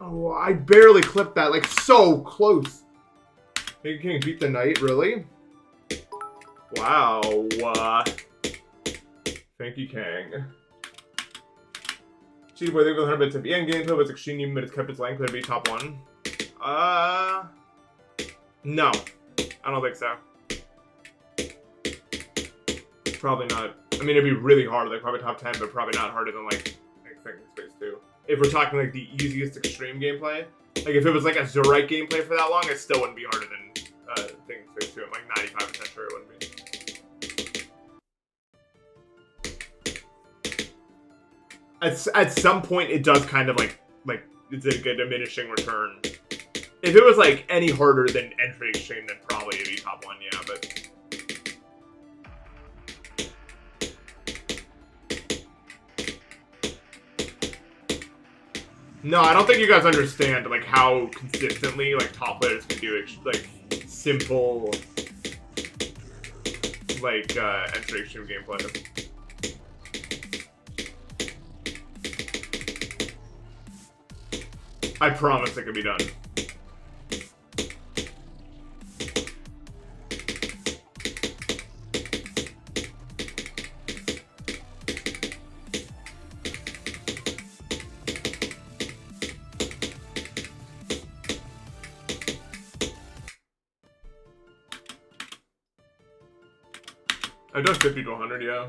Oh, I barely clipped that, like, so close. King King beat the knight, really? Wow. Thank you, Kang. Cheated boy, they go 100 bits of end gameplay, but it's extreme, but it's kept its length to be top 1. No. I don't think so. Probably not. I mean, it'd be really hard, like, probably top 10, but probably not harder than, like Thinking Space 2. If we're talking like the easiest extreme gameplay, like if it was like a Zurite gameplay for that long, it still wouldn't be harder than Thinking Space 2. I'm like 95% sure it wouldn't be. At some point, it does kind of like it's a good diminishing return. If it was like any harder than Entry Extreme, then probably it'd be top 1, yeah, but. No, I don't think you guys understand like how consistently like top players can do like simple like Entry Extreme gameplay. I promise it can be done. I've done 50 to 100, yeah.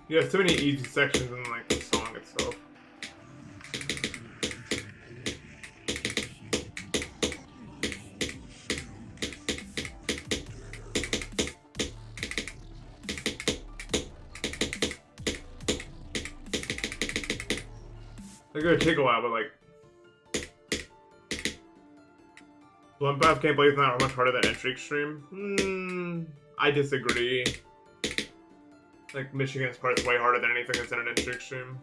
You have so many easy sections in like the song itself. They're gonna take a while, but like Bloodbath gameplay is not much harder than Entry Extreme. I disagree. Like Michigan's part is way harder than anything that's in an Entry Extreme.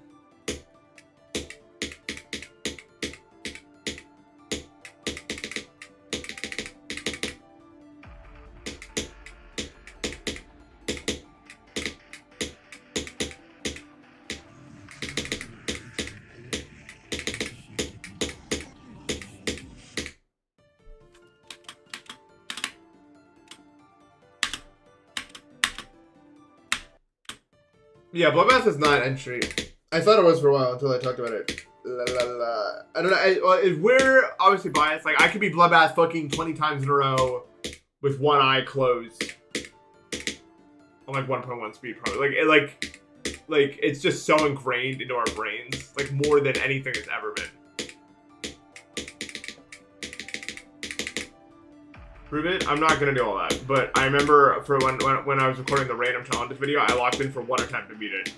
Yeah, Bloodbath is not entry. I thought it was for a while until I talked about it. La, la, la. I don't know. We're obviously biased. Like, I could be Bloodbath fucking 20 times in a row with one eye closed on like 1.1 speed, probably. Like it's just so ingrained into our brains, like more than anything has ever been. Prove it? I'm not gonna do all that, but I remember for when I was recording the random challenges video, I locked in for one attempt to beat it.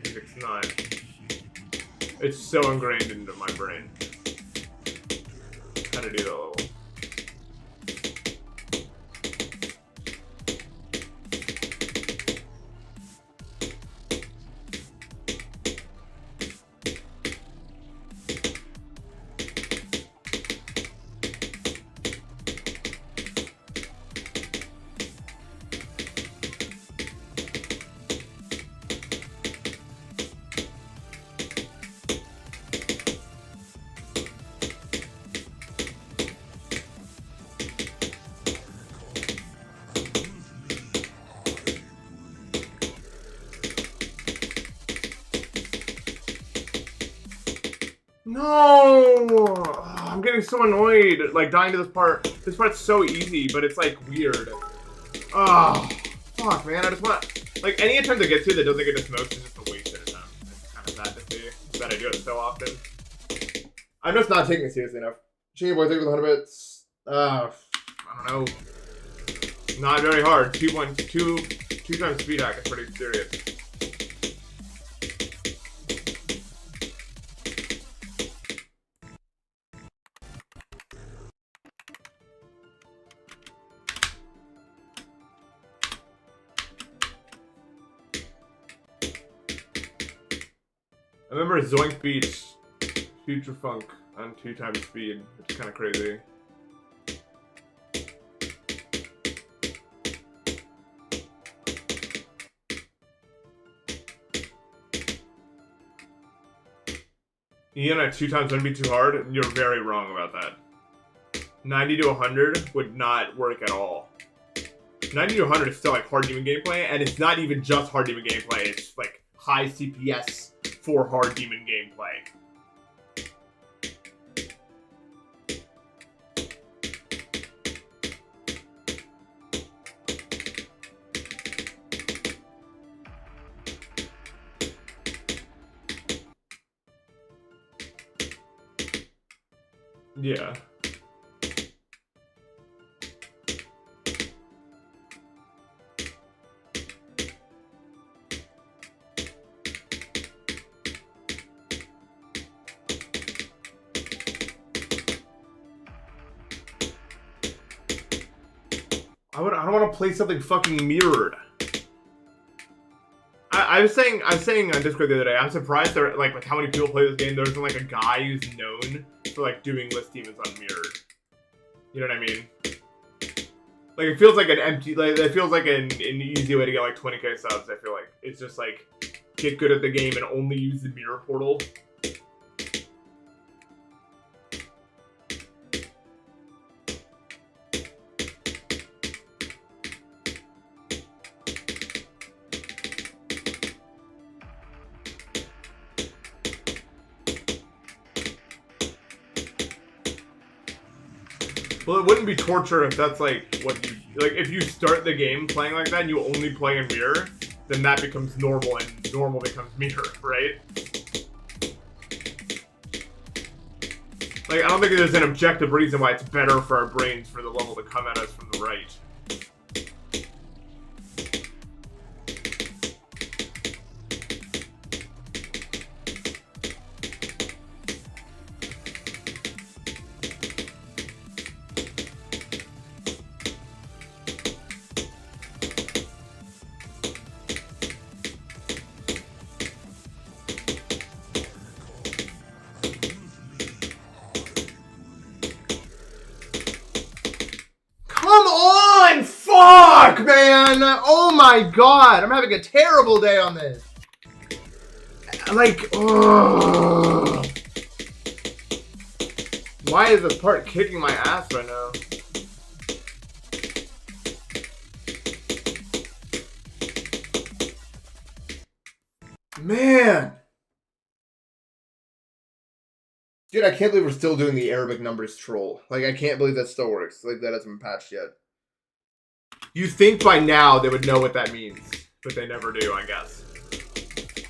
It's not. It's so ingrained into my brain. How to do that level. No! I'm getting so annoyed, like, dying to this part. This part's so easy, but it's, like, weird. Oh, fuck, man. I just want... Like, any attempt to get to that doesn't get smoked is just a waste of attempt. It's kind of sad to see that I do it so often. I'm just not taking it seriously enough. Chingy boy, thank you for the 100 bits. I don't know. Not very hard. Two times speed hack is pretty serious. I remember Zoink Beach, Future Funk on 2 times speed, which is kind of crazy. Ian at 2 times wouldn't be too hard. You're very wrong about that. 90 to 100 would not work at all. 90 to 100 is still like hard demon gameplay, and it's not even just hard demon gameplay. It's like high CPS for hard demon gameplay. Yeah. I don't want to play something fucking mirrored. I was saying on Discord the other day, I'm surprised there like with how many people play this game. There isn't like a guy who's known for like doing list demons on mirrored. You know what I mean? Like it feels like an empty, like it feels like an easy way to get like 20k subs. I feel like it's just like get good at the game and only use the mirror portal. Well, it wouldn't be torture if that's like what you like. If you start the game playing like that and you only play in mirror, then that becomes normal, and normal becomes mirror, right? Like, I don't think there's an objective reason why it's better for our brains for the level to come at us from the right. Fuck, man! Oh my god! I'm having a terrible day on this. Like, ugh. Why is this part kicking my ass right now? Man! Dude, I can't believe we're still doing the Arabic numbers troll. Like, I can't believe that still works. Like, that hasn't been patched yet. You think by now they would know what that means, but they never do, I guess.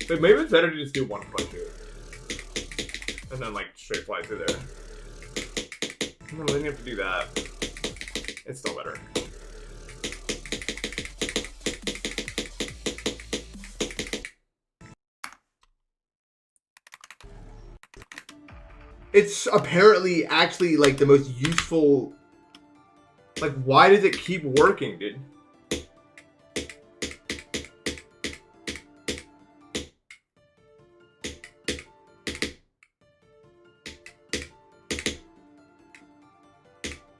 But maybe it's better to just do one click to it. And then, like, straight fly through there. No, they didn't have to do that. It's still better. It's apparently actually, like, the most useful... Like, why does it keep working, dude?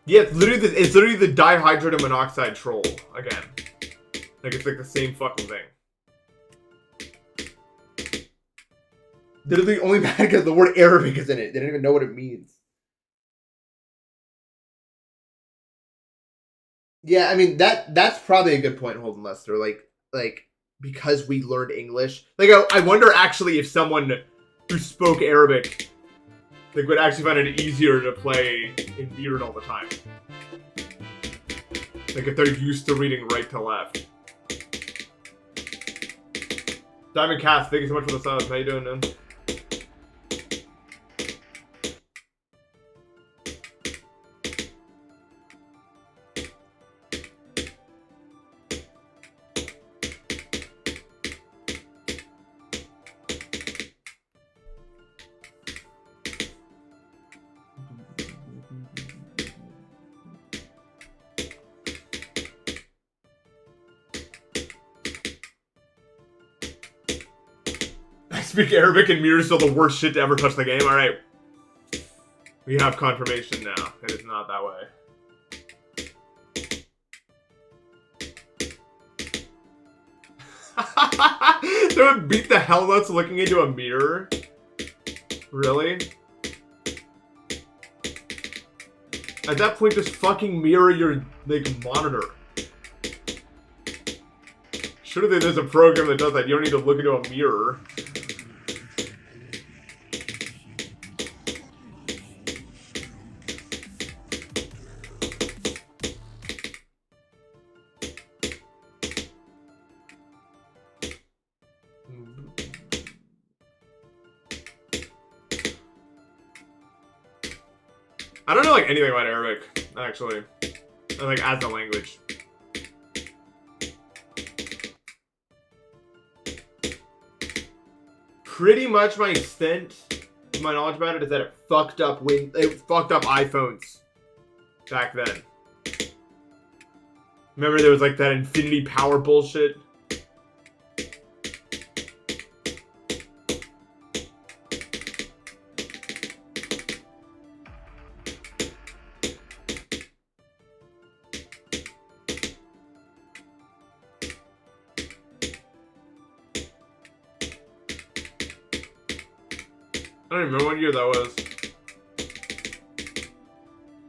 Yeah, it's literally the dihydrogen monoxide troll again. Like, it's like the same fucking thing. Literally only mad because the word Arabic is in it. They don't even know what it means. Yeah, I mean that's probably a good point, Holden Lester. Like because we learned English. Like I wonder actually if someone who spoke Arabic like would actually find it easier to play in Beard all the time. Like if they're used to reading right to left. Diamond Cast, thank you so much for the subs. How you doing, man? Speak Arabic and mirrors are the worst shit to ever touch the game. Alright. We have confirmation now. It is not that way. They would beat the hell nuts looking into a mirror? Really? At that point, just fucking mirror your, like, monitor. Surely there's a program that does that. You don't need to look into a mirror. I don't know like anything about Arabic, actually. Like as a language. Pretty much my extent of my knowledge about it is that it fucked up iPhones back then. Remember there was like that infinity power bullshit? I don't even remember what year that was.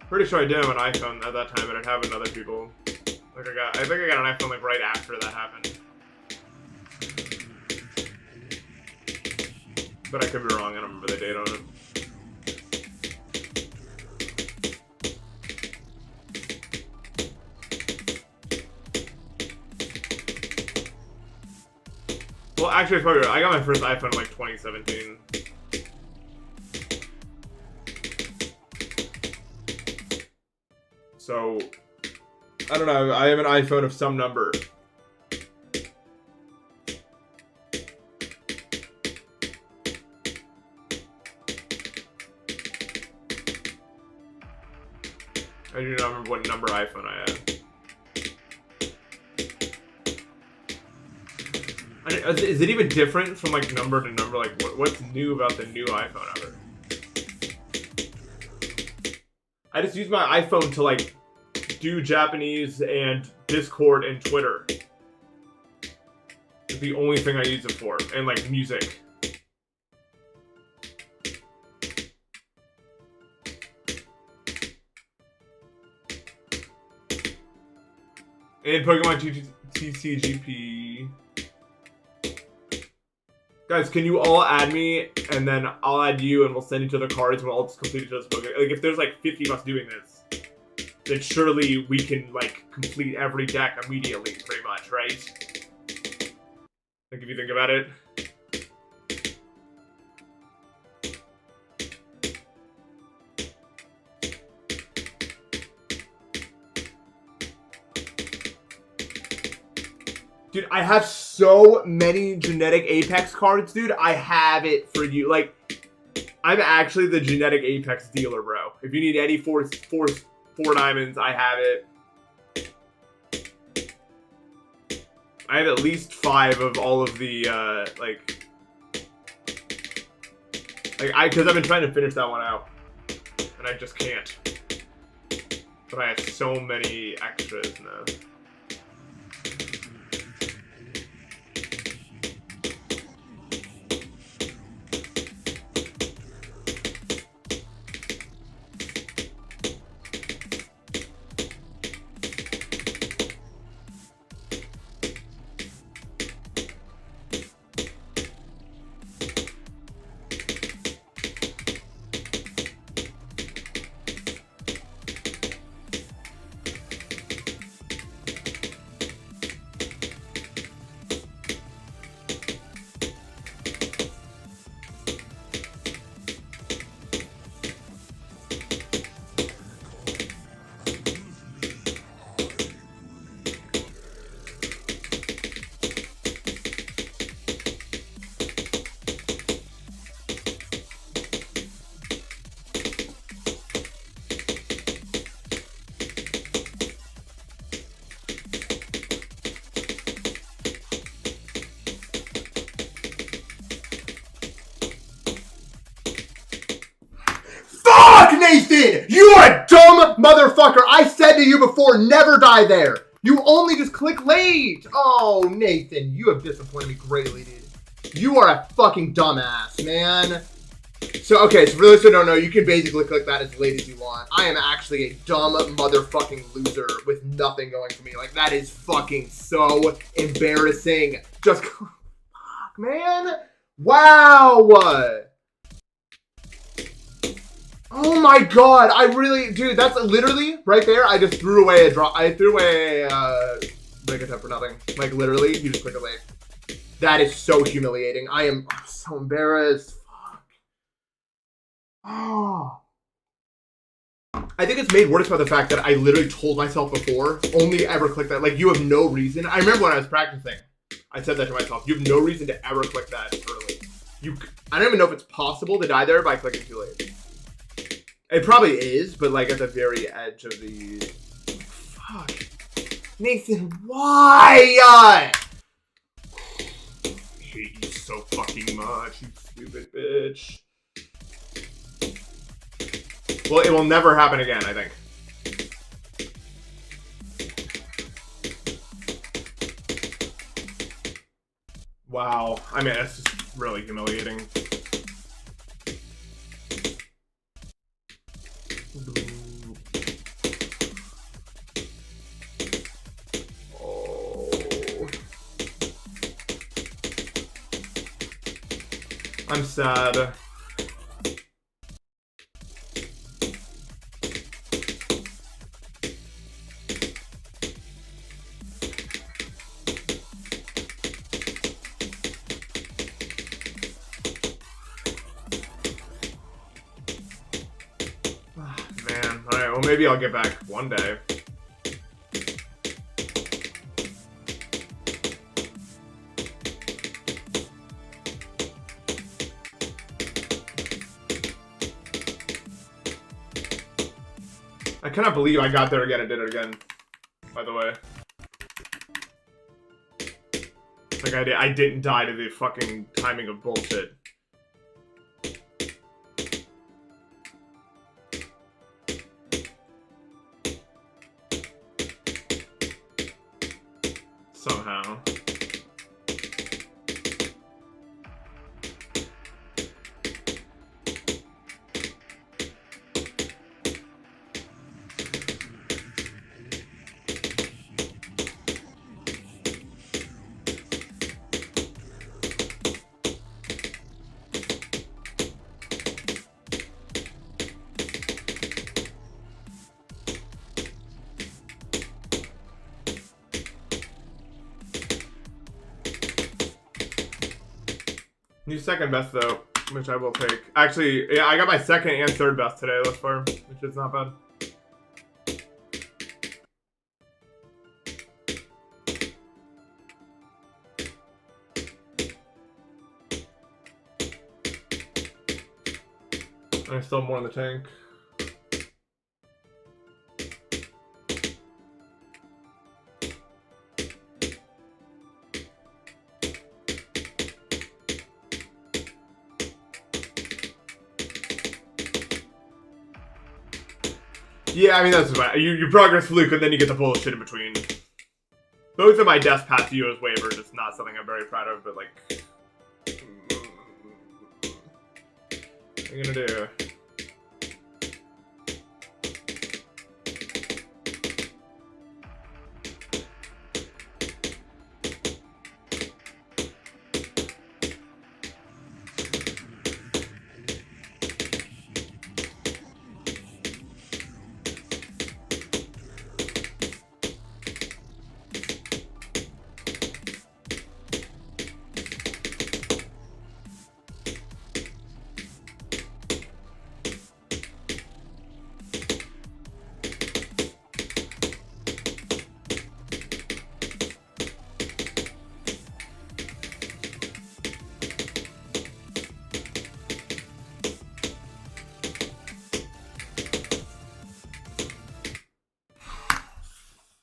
Pretty sure I did have an iPhone at that time, but I'd have with other people. Like I think I got an iPhone like right after that happened. But I could be wrong, I don't remember the date on it. Well, actually, it's probably right. I got my first iPhone in like 2017. So, I don't know. I have an iPhone of some number. I do not remember what number iPhone I had. Is it even different from like number to number? Like, what's new about the new iPhone ever? I just use my iPhone to like do Japanese and Discord and Twitter. It's the only thing I use it for, and like music. And Pokemon TCGP. Guys, can you all add me, and then I'll add you, and we'll send each other cards, and we'll all just complete each other's Pokemon. Like, if there's like 50 of us doing this, then surely we can, like, complete every deck immediately, pretty much, right? Like, if you think about it. Dude, I have so many genetic Apex cards, dude. I have it for you. Like, I'm actually the genetic Apex dealer, bro. If you need any four diamonds, I have it. I have at least 5 of all of the, because I've been trying to finish that one out. And I just can't. But I have so many extras now. Nathan, you are a dumb motherfucker. I said to you before, never die there. You only just click late. Oh, Nathan, you have disappointed me greatly, dude. You are a fucking dumbass, man. So, okay, so for those who don't know, you can basically click that as late as you want. I am actually a dumb motherfucking loser with nothing going for me. Like, that is fucking so embarrassing. Just, fuck, man. Wow. Oh my god, I really, dude, that's literally, right there, I just threw away a drop, I threw away a break attempt for nothing. Like, literally, you just click it late. That is so humiliating. I'm so embarrassed. Fuck. Oh. I think it's made worse by the fact that I literally told myself before, only ever click that. Like, you have no reason. I remember when I was practicing, I said that to myself. You have no reason to ever click that early. I don't even know if it's possible to die there by clicking too late. It probably is, but like at the very edge of the... Fuck. Nathan, why? I hate you so fucking much, you stupid bitch. Well, it will never happen again, I think. Wow. I mean, that's just really humiliating. I'm sad. Well, maybe I'll get back one day. I cannot believe I got there again and did it again, by the way. Like I didn't die to the fucking timing of bullshit. Somehow. New second best though, which I will take. Actually, yeah, I got my second and third best today thus far, which is not bad. I still have more in the tank. Yeah, I mean, that's about you progress fluke, and then you get the bullshit in between. Both of my deaths past you as waivers. It's not something I'm very proud of, but like... What are you gonna do?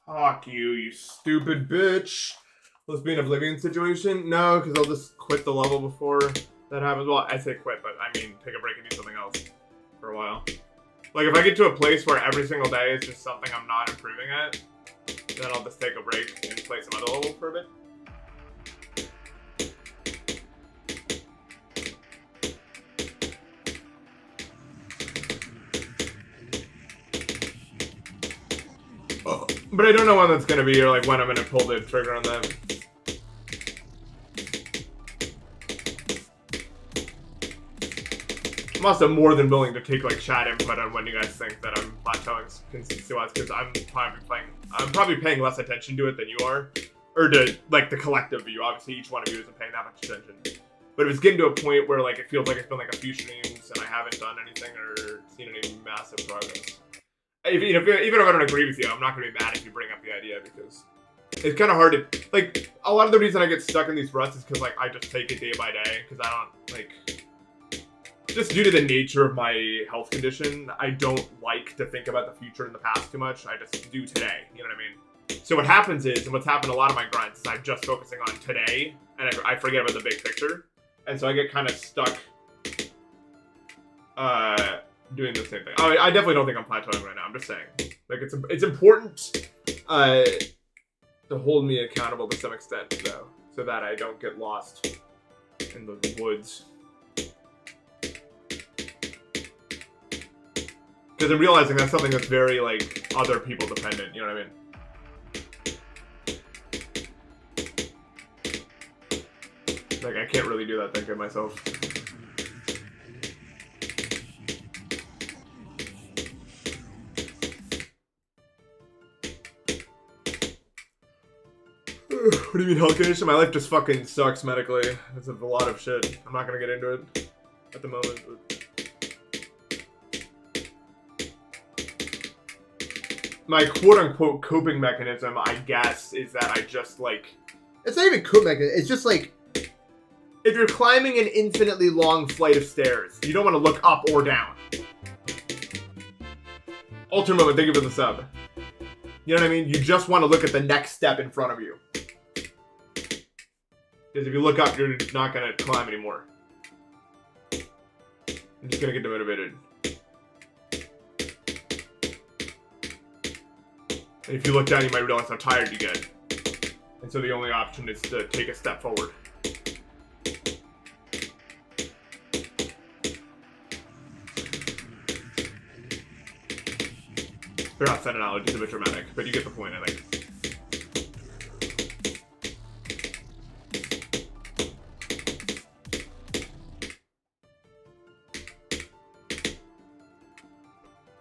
Fuck you, you stupid bitch. Will this be an Oblivion situation? No, because I'll just quit the level before that happens. Well, I say quit, but I mean take a break and do something else for a while. Like, if I get to a place where every single day is just something I'm not improving at, then I'll just take a break and play some other level for a bit. But I don't know when that's gonna be, or like when I'm gonna pull the trigger on that. I'm also more than willing to take like chat input on when you guys think that I'm plateauing consistency-wise, because I'm probably paying less attention to it than you are, or to like the collective of you. Obviously, each one of you isn't paying that much attention. But if it's getting to a point where like it feels like it's been like a few streams and I haven't done anything or seen any massive progress. Even if I don't agree with you, I'm not going to be mad if you bring up the idea, because it's kind of hard to, like, a lot of the reason I get stuck in these ruts is because, like, I just take it day by day, because I don't, like, just due to the nature of my health condition, I don't like to think about the future and the past too much. I just do today, you know what I mean? So what happens is, and what's happened a lot of my grinds, is I'm just focusing on today, and I forget about the big picture, and so I get kind of stuck, doing the same thing. I definitely don't think I'm plateauing right now. I'm just saying, like, it's important to hold me accountable to some extent, though, so that I don't get lost in the woods. Because I'm realizing that's something that's very like other people dependent. You know what I mean? Like, I can't really do that thing to myself. What do you mean health condition? My life just fucking sucks medically. It's a lot of shit. I'm not gonna get into it at the moment, but... my quote-unquote coping mechanism, I guess, is that I just, like... It's not even coping mechanism. It's just like... If you're climbing an infinitely long flight of stairs, you don't want to look up or down. Ultra Moment, thank you for the sub. You know what I mean? You just want to look at the next step in front of you. Because if you look up, you're not going to climb anymore. I'm just going to get demotivated. And if you look down, you might realize how tired you get. And so the only option is to take a step forward. Perhaps that analogy is a bit dramatic, but you get the point, I think.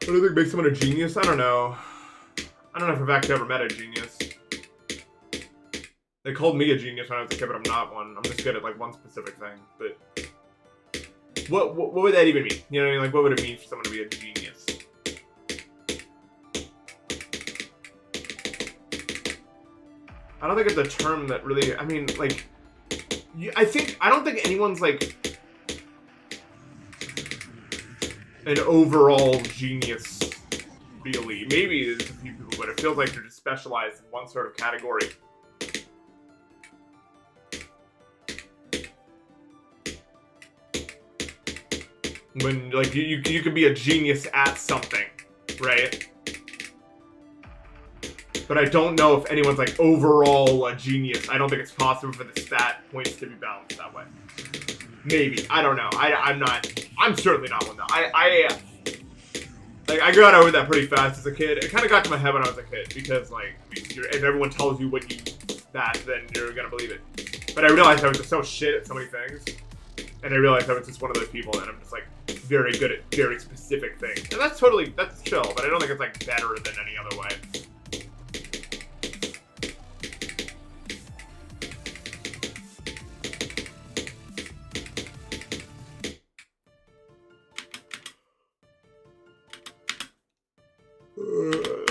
What do you think makes someone a genius? I don't know. I don't know if I've actually ever met a genius. They called me a genius when I was a kid, but I'm not one. I'm just good at, like, one specific thing. But what would that even mean? You know what I mean? Like, what would it mean for someone to be a genius? I don't think it's a term that really... I mean, like... I don't think anyone's, like... an overall genius, really. Maybe there's a few people, but it feels like they're just specialized in one sort of category. When, like, you could be a genius at something, right? But I don't know if anyone's, like, overall a genius. I don't think it's possible for the stat points to be balanced that way. Maybe. I don't know. I'm certainly not one, though. I got over that pretty fast as a kid. It kind of got to my head when I was a kid, because, like, if everyone tells you what you that, then you're gonna believe it. But I realized I was just so shit at so many things, and I realized I was just one of those people, and I'm just, like, very good at very specific things. And that's chill, but I don't think it's, like, better than any other way.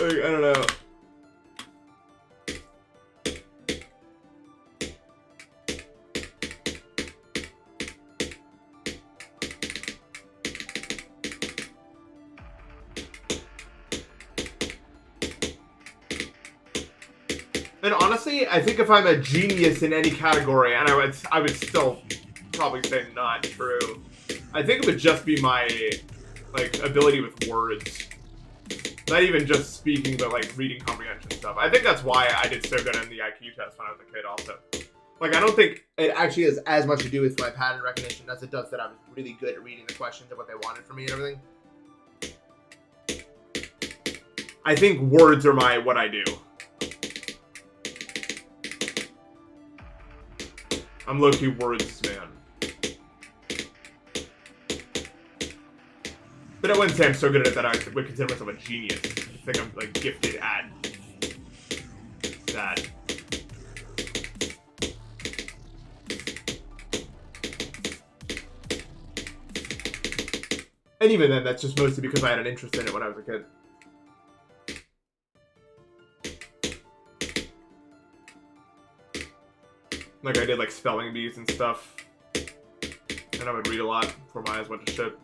I don't know. And honestly, I think if I'm a genius in any category, and I would still probably say not true. I think it would just be my, like, ability with words. Not even just speaking, but, like, reading comprehension stuff. I think that's why I did so good in the IQ test when I was a kid also. Like, I don't think it actually has as much to do with my pattern recognition as it does that I was really good at reading the questions and what they wanted from me and everything. I think words are what I do. I'm low-key words, man. But I wouldn't say I'm so good at it that I would consider myself a genius. I think I'm, like, gifted at that. And even then, that's just mostly because I had an interest in it when I was a kid. Like, I did, like, spelling bees and stuff. And I would read a lot before my eyes went to shit.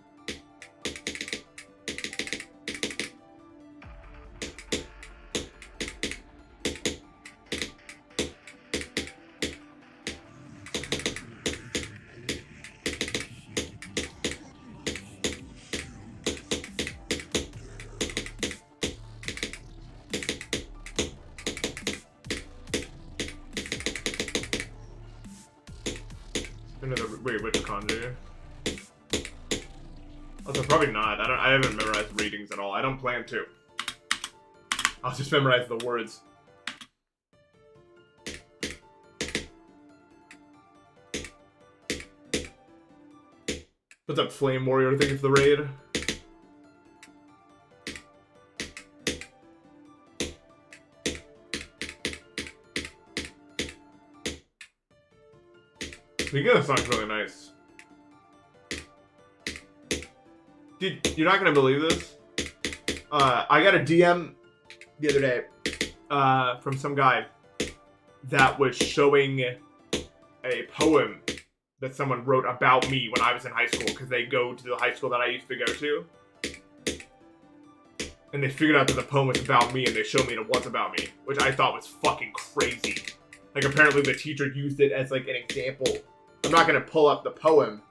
Wait, which kanji? Also, probably not. I haven't memorized readings at all. I don't plan to. I'll just memorize the words. What's up, Flame Warrior? Thank you for the raid. The beginning of the song's really nice. Dude, you're not gonna believe this. I got a DM the other day from some guy that was showing a poem that someone wrote about me when I was in high school, because they go to the high school that I used to go to. And they figured out that the poem was about me, and they showed me it was about me, which I thought was fucking crazy. Like, apparently the teacher used it as, like, an example. I'm not gonna pull up the poem,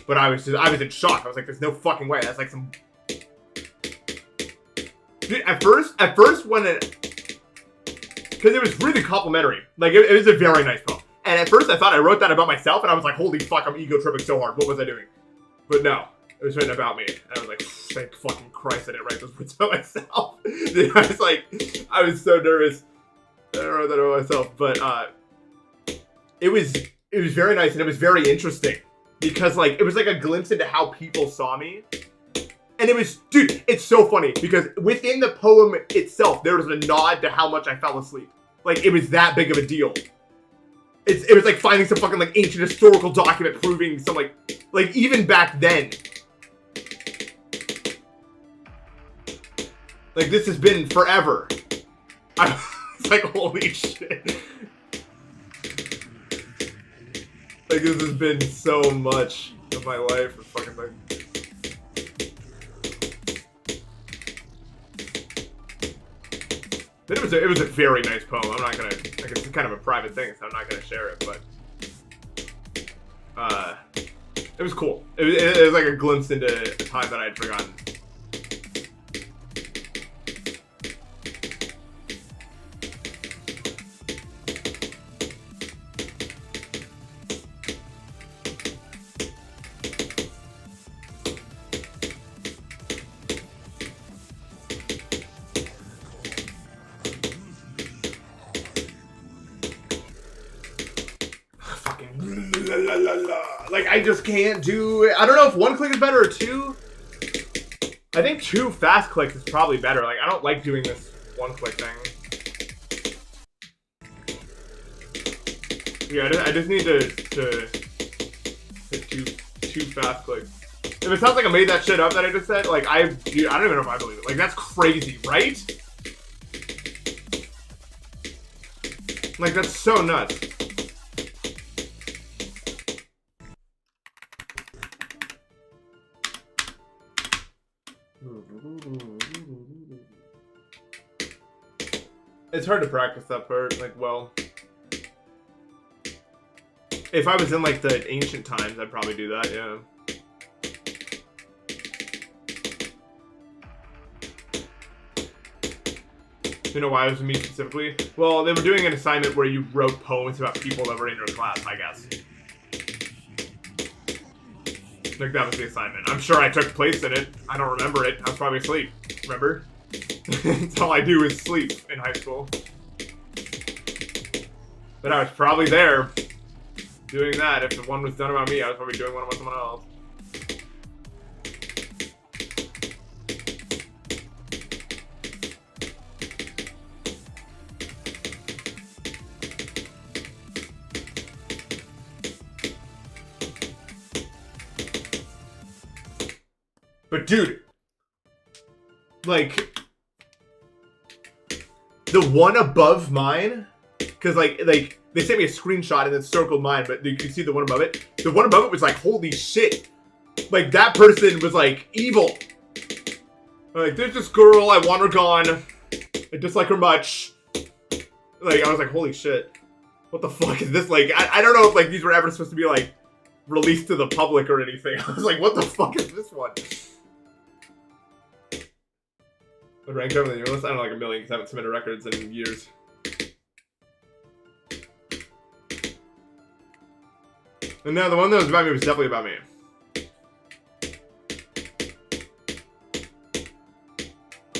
but I was in shock. I was like, there's no fucking way. That's like some... Dude, at first when it... Because it was really complimentary. Like, it was a very nice poem. And at first I thought I wrote that about myself, and I was like, holy fuck, I'm ego tripping so hard. What was I doing? But no, it was written about me. And I was like, thank fucking Christ I didn't write those words about myself. Dude, I was so nervous that I wrote that about myself. But it was very nice, and it was very interesting. Because, like, it was like a glimpse into how people saw me. And it was, dude, it's so funny. Because within the poem itself, there was a nod to how much I fell asleep. Like, it was that big of a deal. It was like finding some fucking, like, ancient historical document proving some, like, even back then. Like, this has been forever. I was like, holy shit. Like, this has been so much of my life. It's fucking like... It was a very nice poem. I'm not gonna, like, it's kind of a private thing, so I'm not gonna share it, but it was cool. It was like a glimpse into a time that I had forgotten. Like, I just can't do it. I don't know if one click is better or two. I think 2 fast clicks is probably better. Like, I don't like doing this 1 click thing. Yeah, I just need to hit two fast clicks. If it sounds like I made that shit up that I just said, like, dude, I don't even know if I believe it. Like, that's crazy, right? Like, that's so nuts. It's hard to practice that part, like, well. If I was in, like, the ancient times, I'd probably do that, yeah. You know why it was me specifically? Well, they were doing an assignment where you wrote poems about people that were in your class, I guess. Like, that was the assignment. I'm sure I took place in it. I don't remember it. I was probably asleep. Remember? That's all I do is sleep in high school. But I was probably there doing that. If the one was done about me, I was probably doing one about someone else. But dude, like, the one above mine, because like they sent me a screenshot and then circled mine, but you can see the one above it. The one above it was like, holy shit. Like, that person was like evil. Like, there's this girl, I want her gone. I dislike her much. Like, I was like, holy shit. What the fuck is this? Like, I don't know if like these were ever supposed to be like released to the public or anything. I was like, what the fuck is this one? What rank over the list? I don't know, like 1 million, because I haven't submitted records in years. And no, the one that was about me was definitely about me.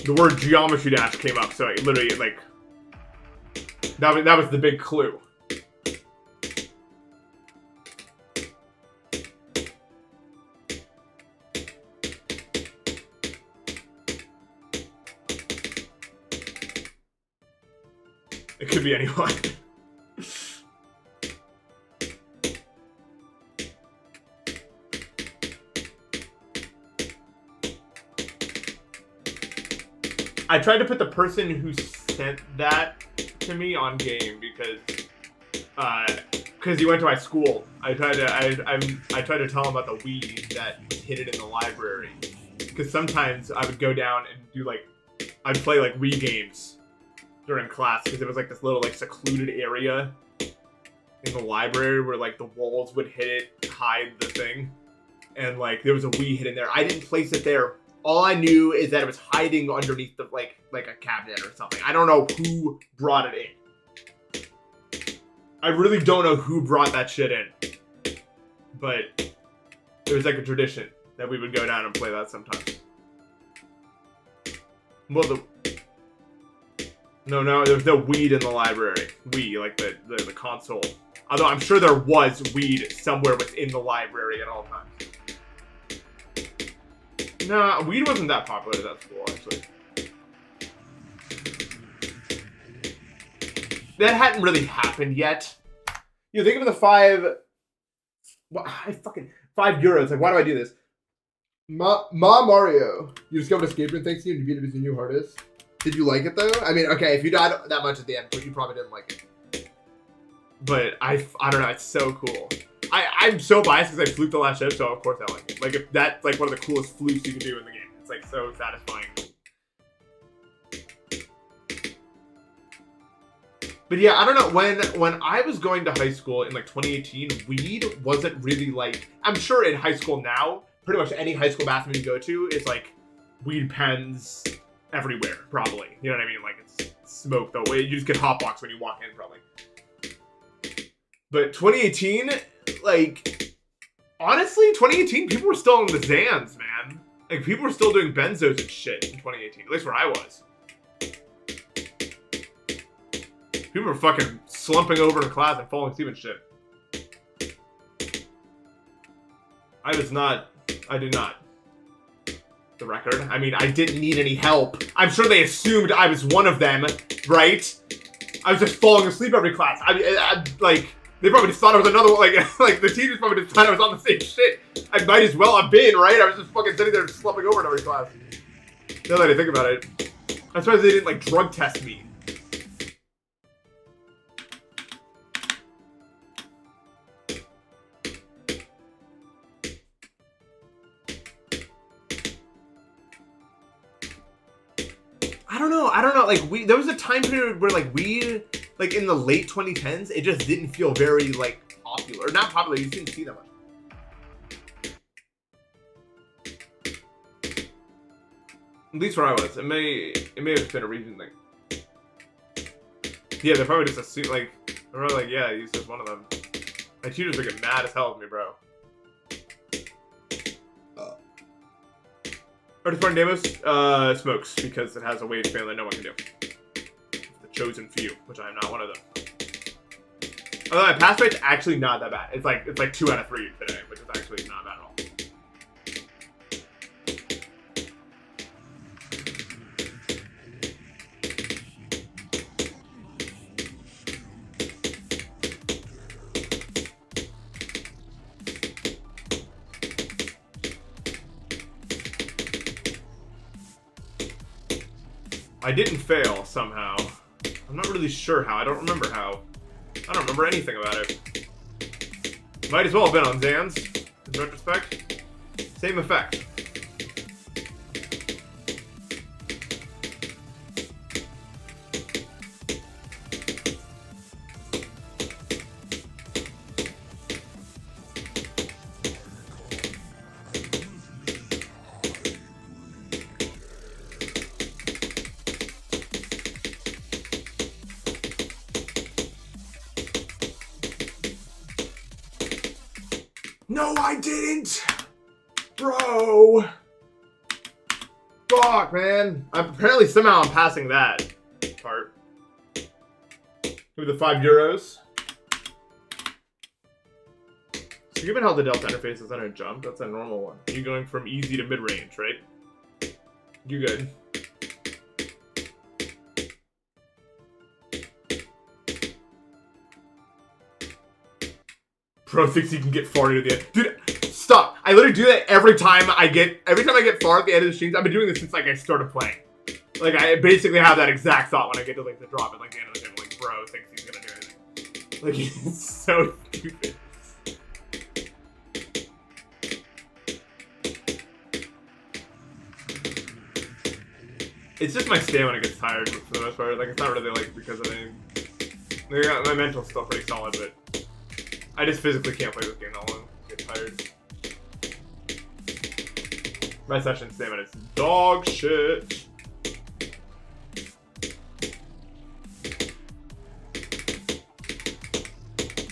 The word geometry dash came up, so it literally, like, that was the big clue. It could be anyone. I tried to put the person who sent that to me on game because he went to my school. I tried to tell him about the Wii that was hidden in the library. Because sometimes I would go down and do like, I'd play like Wii games during class because it was like this little like secluded area in the library where like the walls would hide the thing, and like there was a Wii hidden there. I didn't place it there. All I knew is that it was hiding underneath the like a cabinet or something. I don't know who brought it in. I really don't know who brought that shit in. But it was like a tradition that we would go down and play that sometimes. Well, no, there's no weed in the library. Wii, like the console. Although I'm sure there was weed somewhere within the library at all times. Nah, weed wasn't that popular at that school, actually. That hadn't really happened yet. You think of the €5. Like, why do I do this? Mario. You discovered escape room thanks to you and you beat it as your new hardest. Did you like it though? I mean, okay, if you died that much at the end, you probably didn't like it. But I don't know, it's so cool. I'm so biased because I fluked the last ship, so of course I like it. Like, if that's like one of the coolest flukes you can do in the game. It's like so satisfying. But yeah, I don't know, when I was going to high school in like 2018, weed wasn't really like, I'm sure in high school now, pretty much any high school bathroom you go to is like weed pens everywhere, probably. You know what I mean? Like it's smoke though. You just get hotbox when you walk in, probably. But 2018, like, honestly, 2018, people were still on the Xans, man. Like, people were still doing benzos and shit in 2018, at least where I was. People were fucking slumping over in class and falling asleep and shit. I did not. The record. I mean, I didn't need any help. I'm sure they assumed I was one of them, right? I was just falling asleep every class. Like, they probably just thought I was another one. Like the teachers probably just thought I was on the same shit. I might as well have been, right? I was just fucking sitting there slumping over in every class. Now that I think about it. I'm surprised they didn't, like, drug test me. I don't know, like, there was a time period where, like, weed, like, in the late 2010s, it just didn't feel very, like, popular. Not popular, you didn't see that much. At least where I was. It may have been a region thing. Yeah, they probably just assumed, like, they're probably like, yeah, he's just one of them. My tutors would get mad as hell with me, bro. ItzHybrid Deimos smokes because it has a wage ban that no one can do. The chosen few, which I am not one of them. Although my pass rate's actually not that bad. It's like 2 out of 3 today, which is actually not bad at all. I didn't fail, somehow. I'm not really sure how. I don't remember how. I don't remember anything about it. Might as well have been on Xans, in retrospect. Same effect. No, I didn't! Bro! Fuck, man. Apparently, somehow I'm passing that part. Give me the €5. So given how the Delta interface is on a jump, that's a normal one. You're going from easy to mid-range, right? You good. Bro thinks he can get far to the end. Dude, stop. I literally do that every time I get far at the end of the streams. I've been doing this since, like, I started playing. Like, I basically have that exact thought when I get to, like, the drop at, like, the end of the game. Like, bro thinks he's gonna do anything. Like, he's so stupid. It's just my stamina gets tired for the most part. Like, it's not really, like, because of anything. Like, my mental's still pretty solid, but I just physically can't play this game that long. I get tired. My session stamina is dog shit.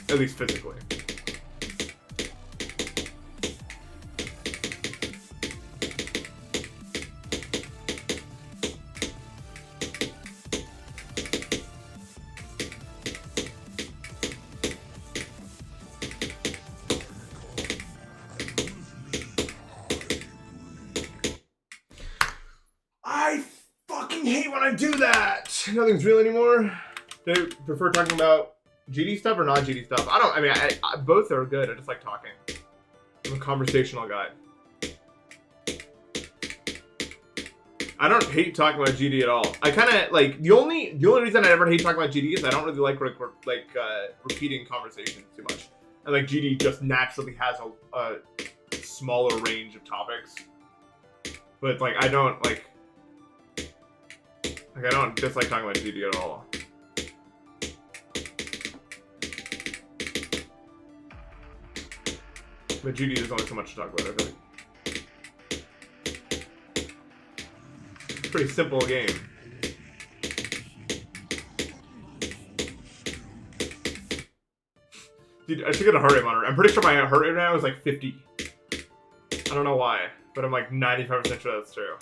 At least physically. I fucking hate when I do that. Nothing's real anymore. Do you prefer talking about GD stuff or not GD stuff? I mean, both are good. I just like talking. I'm a conversational guy. I don't hate talking about GD at all. I kind of like the only reason I ever hate talking about GD is I don't really like repeating conversations too much. And like GD just naturally has a smaller range of topics. But like I don't dislike talking about GD at all. But GD there's only so much to talk about, I think. It's a pretty simple game. Dude, I should get a heart rate monitor. I'm pretty sure my heart rate now is like 50. I don't know why, but I'm like 95% sure that's true.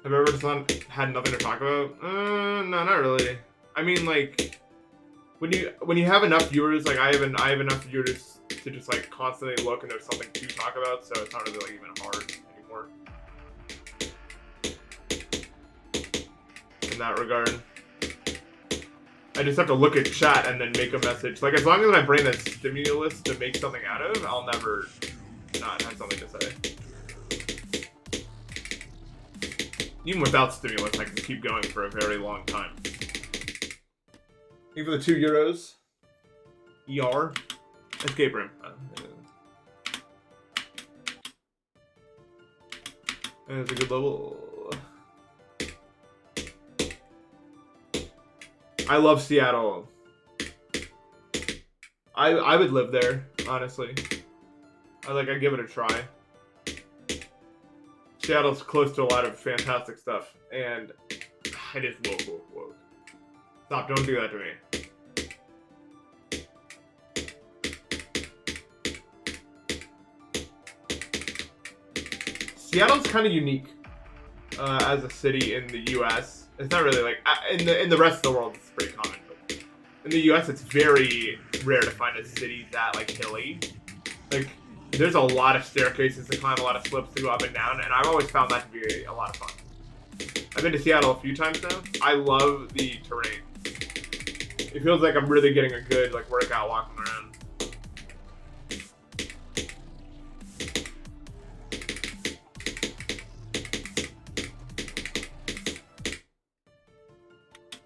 Have I ever just had nothing to talk about? No, not really. I mean, like, when you have enough viewers, like I have enough viewers to just like constantly look and there's something to talk about, so it's not really like even hard anymore. In that regard, I just have to look at chat and then make a message. Like as long as my brain has stimulus to make something out of, I'll never not have something to say. Even without stimulus, I can keep going for a very long time. Even for the €2. ER. Escape room. And it's a good level. I love Seattle. I would live there, honestly. I'd give it a try. Seattle's close to a lot of fantastic stuff, and I just woke. Stop! Don't do that to me. Seattle's kind of unique as a city in the U.S. It's not really like in the rest of the world. It's pretty common, but in the U.S. it's very rare to find a city that like hilly. Like there's a lot of staircases to climb, a lot of slopes to go up and down, and I've always found that to be a lot of fun. I've been to Seattle a few times now. I love the terrain. It feels like I'm really getting a good like workout walking around.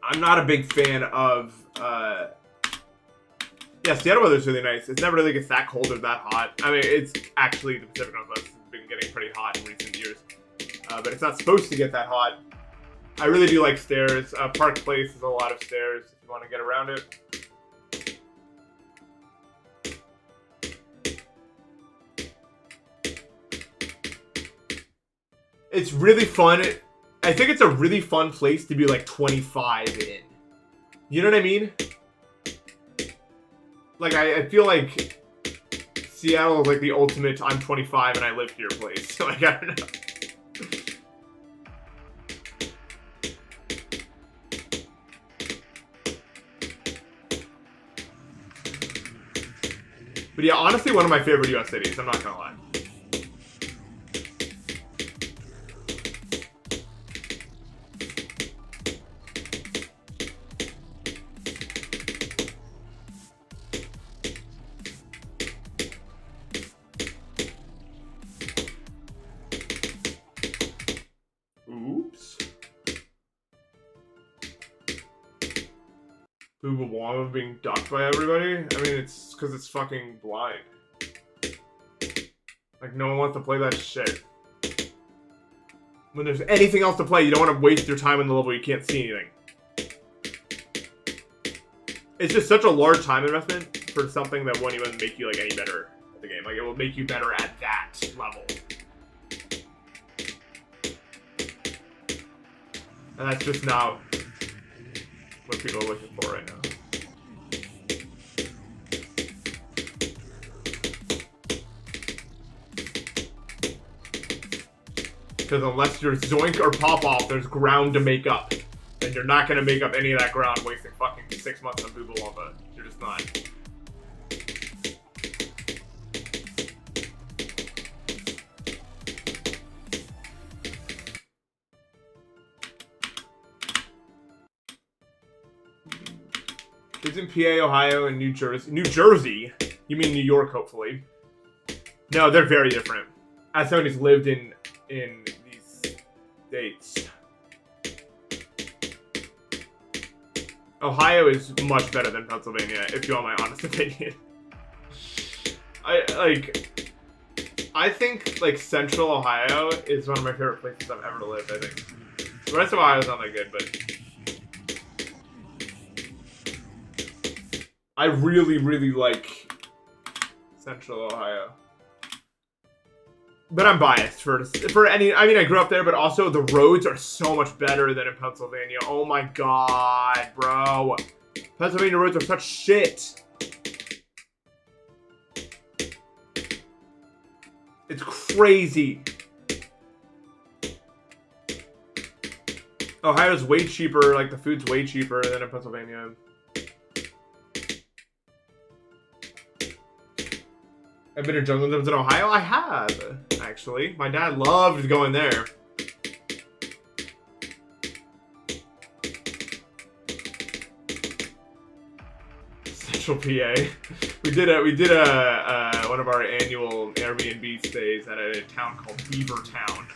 I'm not a big fan of yeah, Seattle weather's really nice. It's never really gets that cold or that hot. I mean, it's actually the Pacific Northwest has been getting pretty hot in recent years. But it's not supposed to get that hot. I really do like stairs. Park Place is a lot of stairs if you want to get around it. It's really fun. I think it's a really fun place to be like 25 in. You know what I mean? Like, I feel like Seattle is like the ultimate I'm 25 and I live here place. So, like, I don't know. But yeah, honestly, one of my favorite US cities, I'm not gonna lie. Bubawama being docked by everybody? I mean, it's because it's fucking blind. Like, no one wants to play that shit. When there's anything else to play, you don't want to waste your time in the level you can't see anything. It's just such a large time investment for something that won't even make you, like, any better at the game. Like, it will make you better at that level. And that's just not what people are looking for right now. Because unless you're Zoink or Pop Off, there's ground to make up. And you're not going to make up any of that ground wasting fucking 6 months on Bubawamba. You're just not. It's in PA, Ohio, and New Jersey. New Jersey? You mean New York, hopefully. No, they're very different. As someone who's lived in these states. Ohio is much better than Pennsylvania, if you want my honest opinion. I think, like, Central Ohio is one of my favorite places I've ever lived, I think. The rest of Ohio is not that good, but I really, really like Central Ohio. But I'm biased for any. I mean, I grew up there, but also the roads are so much better than in Pennsylvania. Oh my god, bro. Pennsylvania roads are such shit. It's crazy. Ohio's way cheaper, like the food's way cheaper than in Pennsylvania. I've been to jungle gyms in Ohio? I have, actually. My dad loved going there. Central PA. We did one of our annual Airbnb stays at a town called Beavertown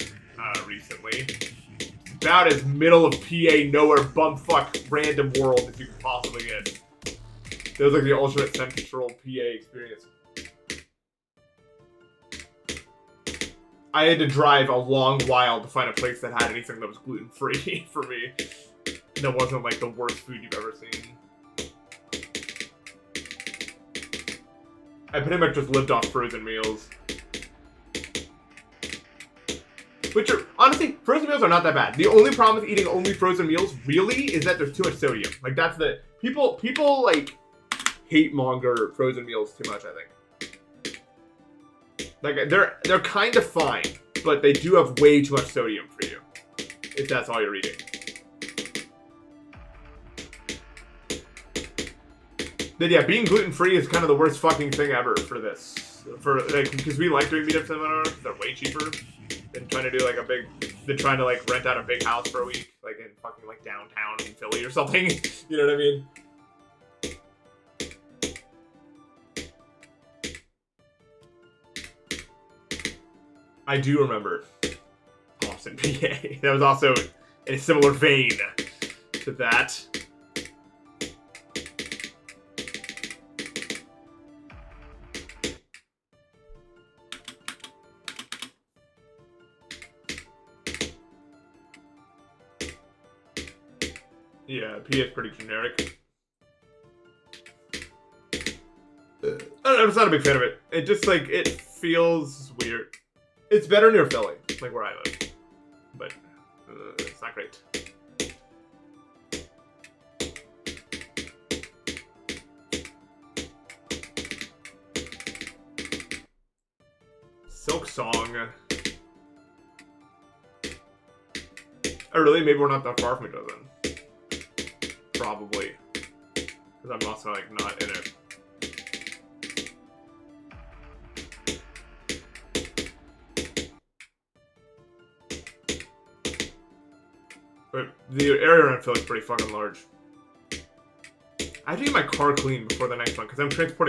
recently. About as middle of PA, nowhere, bumfuck, random world as you could possibly get. It was like the ultimate central PA experience. I had to drive a long while to find a place that had anything that was gluten-free for me. That wasn't like the worst food you've ever seen. I pretty much just lived off frozen meals. Which are, honestly, frozen meals are not that bad. The only problem with eating only frozen meals, really, is that there's too much sodium. Like, that's the... People like, hate monger frozen meals too much, I think. Like, they're kind of fine, but they do have way too much sodium for you, if that's all you're eating. But yeah, being gluten-free is kind of the worst fucking thing ever for this. Because we like doing meetups in Monroe, because they're way cheaper than trying to do, like, trying to, like, rent out a big house for a week, like, in fucking, like, downtown in Philly or something. You know what I mean? I do remember Austin, PA. That was also in a similar vein to that. Yeah, PA is pretty generic. I don't know, I'm just not a big fan of it. It just, like, it feels weird. It's better near Philly, like where I live, but it's not great. Silk Song. Oh really? Maybe we're not that far from each other then. Probably. Because I'm also like not in it. But the area around Philly is pretty fucking large. I have to get my car clean before the next one because I'm picking up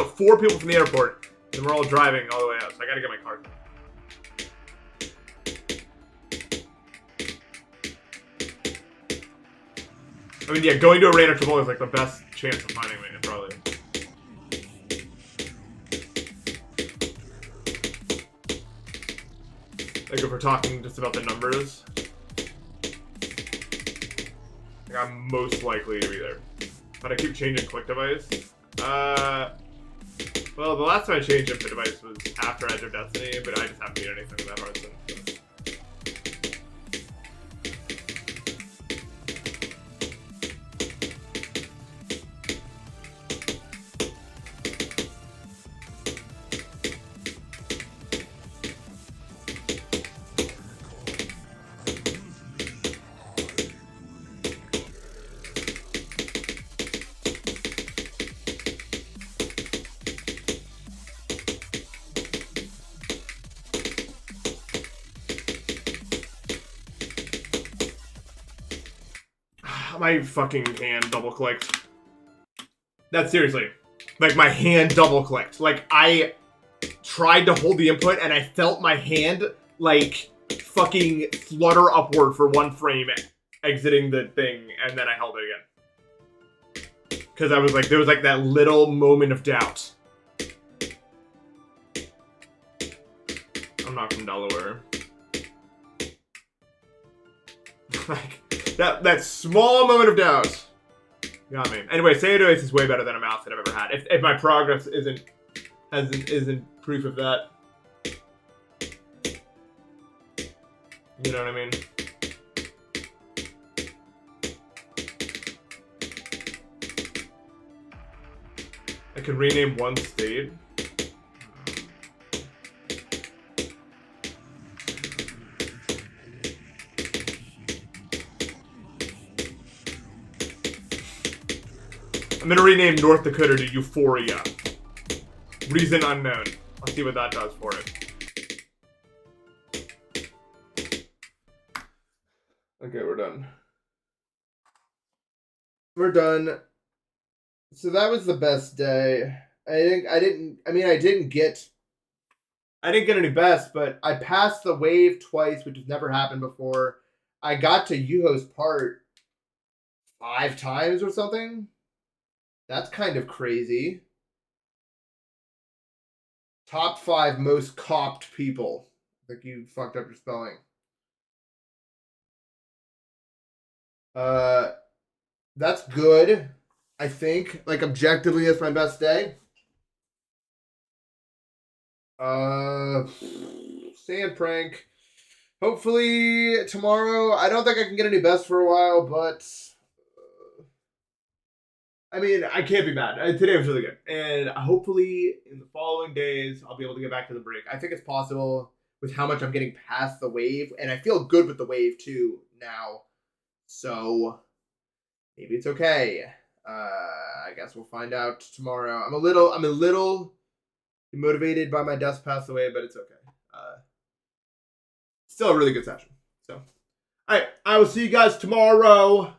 4 people from the airport and we're all driving all the way up, so I gotta get my car clean. I mean, yeah, going to a raid or triple is like the best chance of finding me, probably. Like if we're talking just about the numbers, like I'm most likely to be there. But I keep changing click device. Well, the last time I changed input device was after Edge of Destiny, but I just haven't beat anything with that hard since. My fucking hand double clicked. That's seriously. Like my hand double clicked. Like I tried to hold the input and I felt my hand like fucking flutter upward for 1 frame exiting the thing and then I held it again. Cause I was like, there was like that little moment of doubt. I'm not from Delaware. Like, that small moment of doubt got me. Anyway, Sayado Ace is way better than a mouse that I've ever had. If my progress isn't proof of that, you know what I mean? I could rename one state. I'm gonna rename North Dakota to Euphoria. Reason unknown. Let's see what that does for it. Okay, we're done. We're done. So that was the best day. I didn't get any best, but I passed the wave twice, which has never happened before. I got to Yuho's part 5 times or something. That's kind of crazy. Top 5 most copped people. I think you fucked up your spelling. That's good. I think. Like, objectively, that's my best day. Sand prank. Hopefully, tomorrow. I don't think I can get any best for a while, but... I mean, I can't be mad. Today was really good. And hopefully, in the following days, I'll be able to get back to the break. I think it's possible with how much I'm getting past the wave. And I feel good with the wave, too, now. So, maybe it's okay. I guess we'll find out tomorrow. I'm a little motivated by my desk pass away, but it's okay. Still a really good session. So, all right. I will see you guys tomorrow.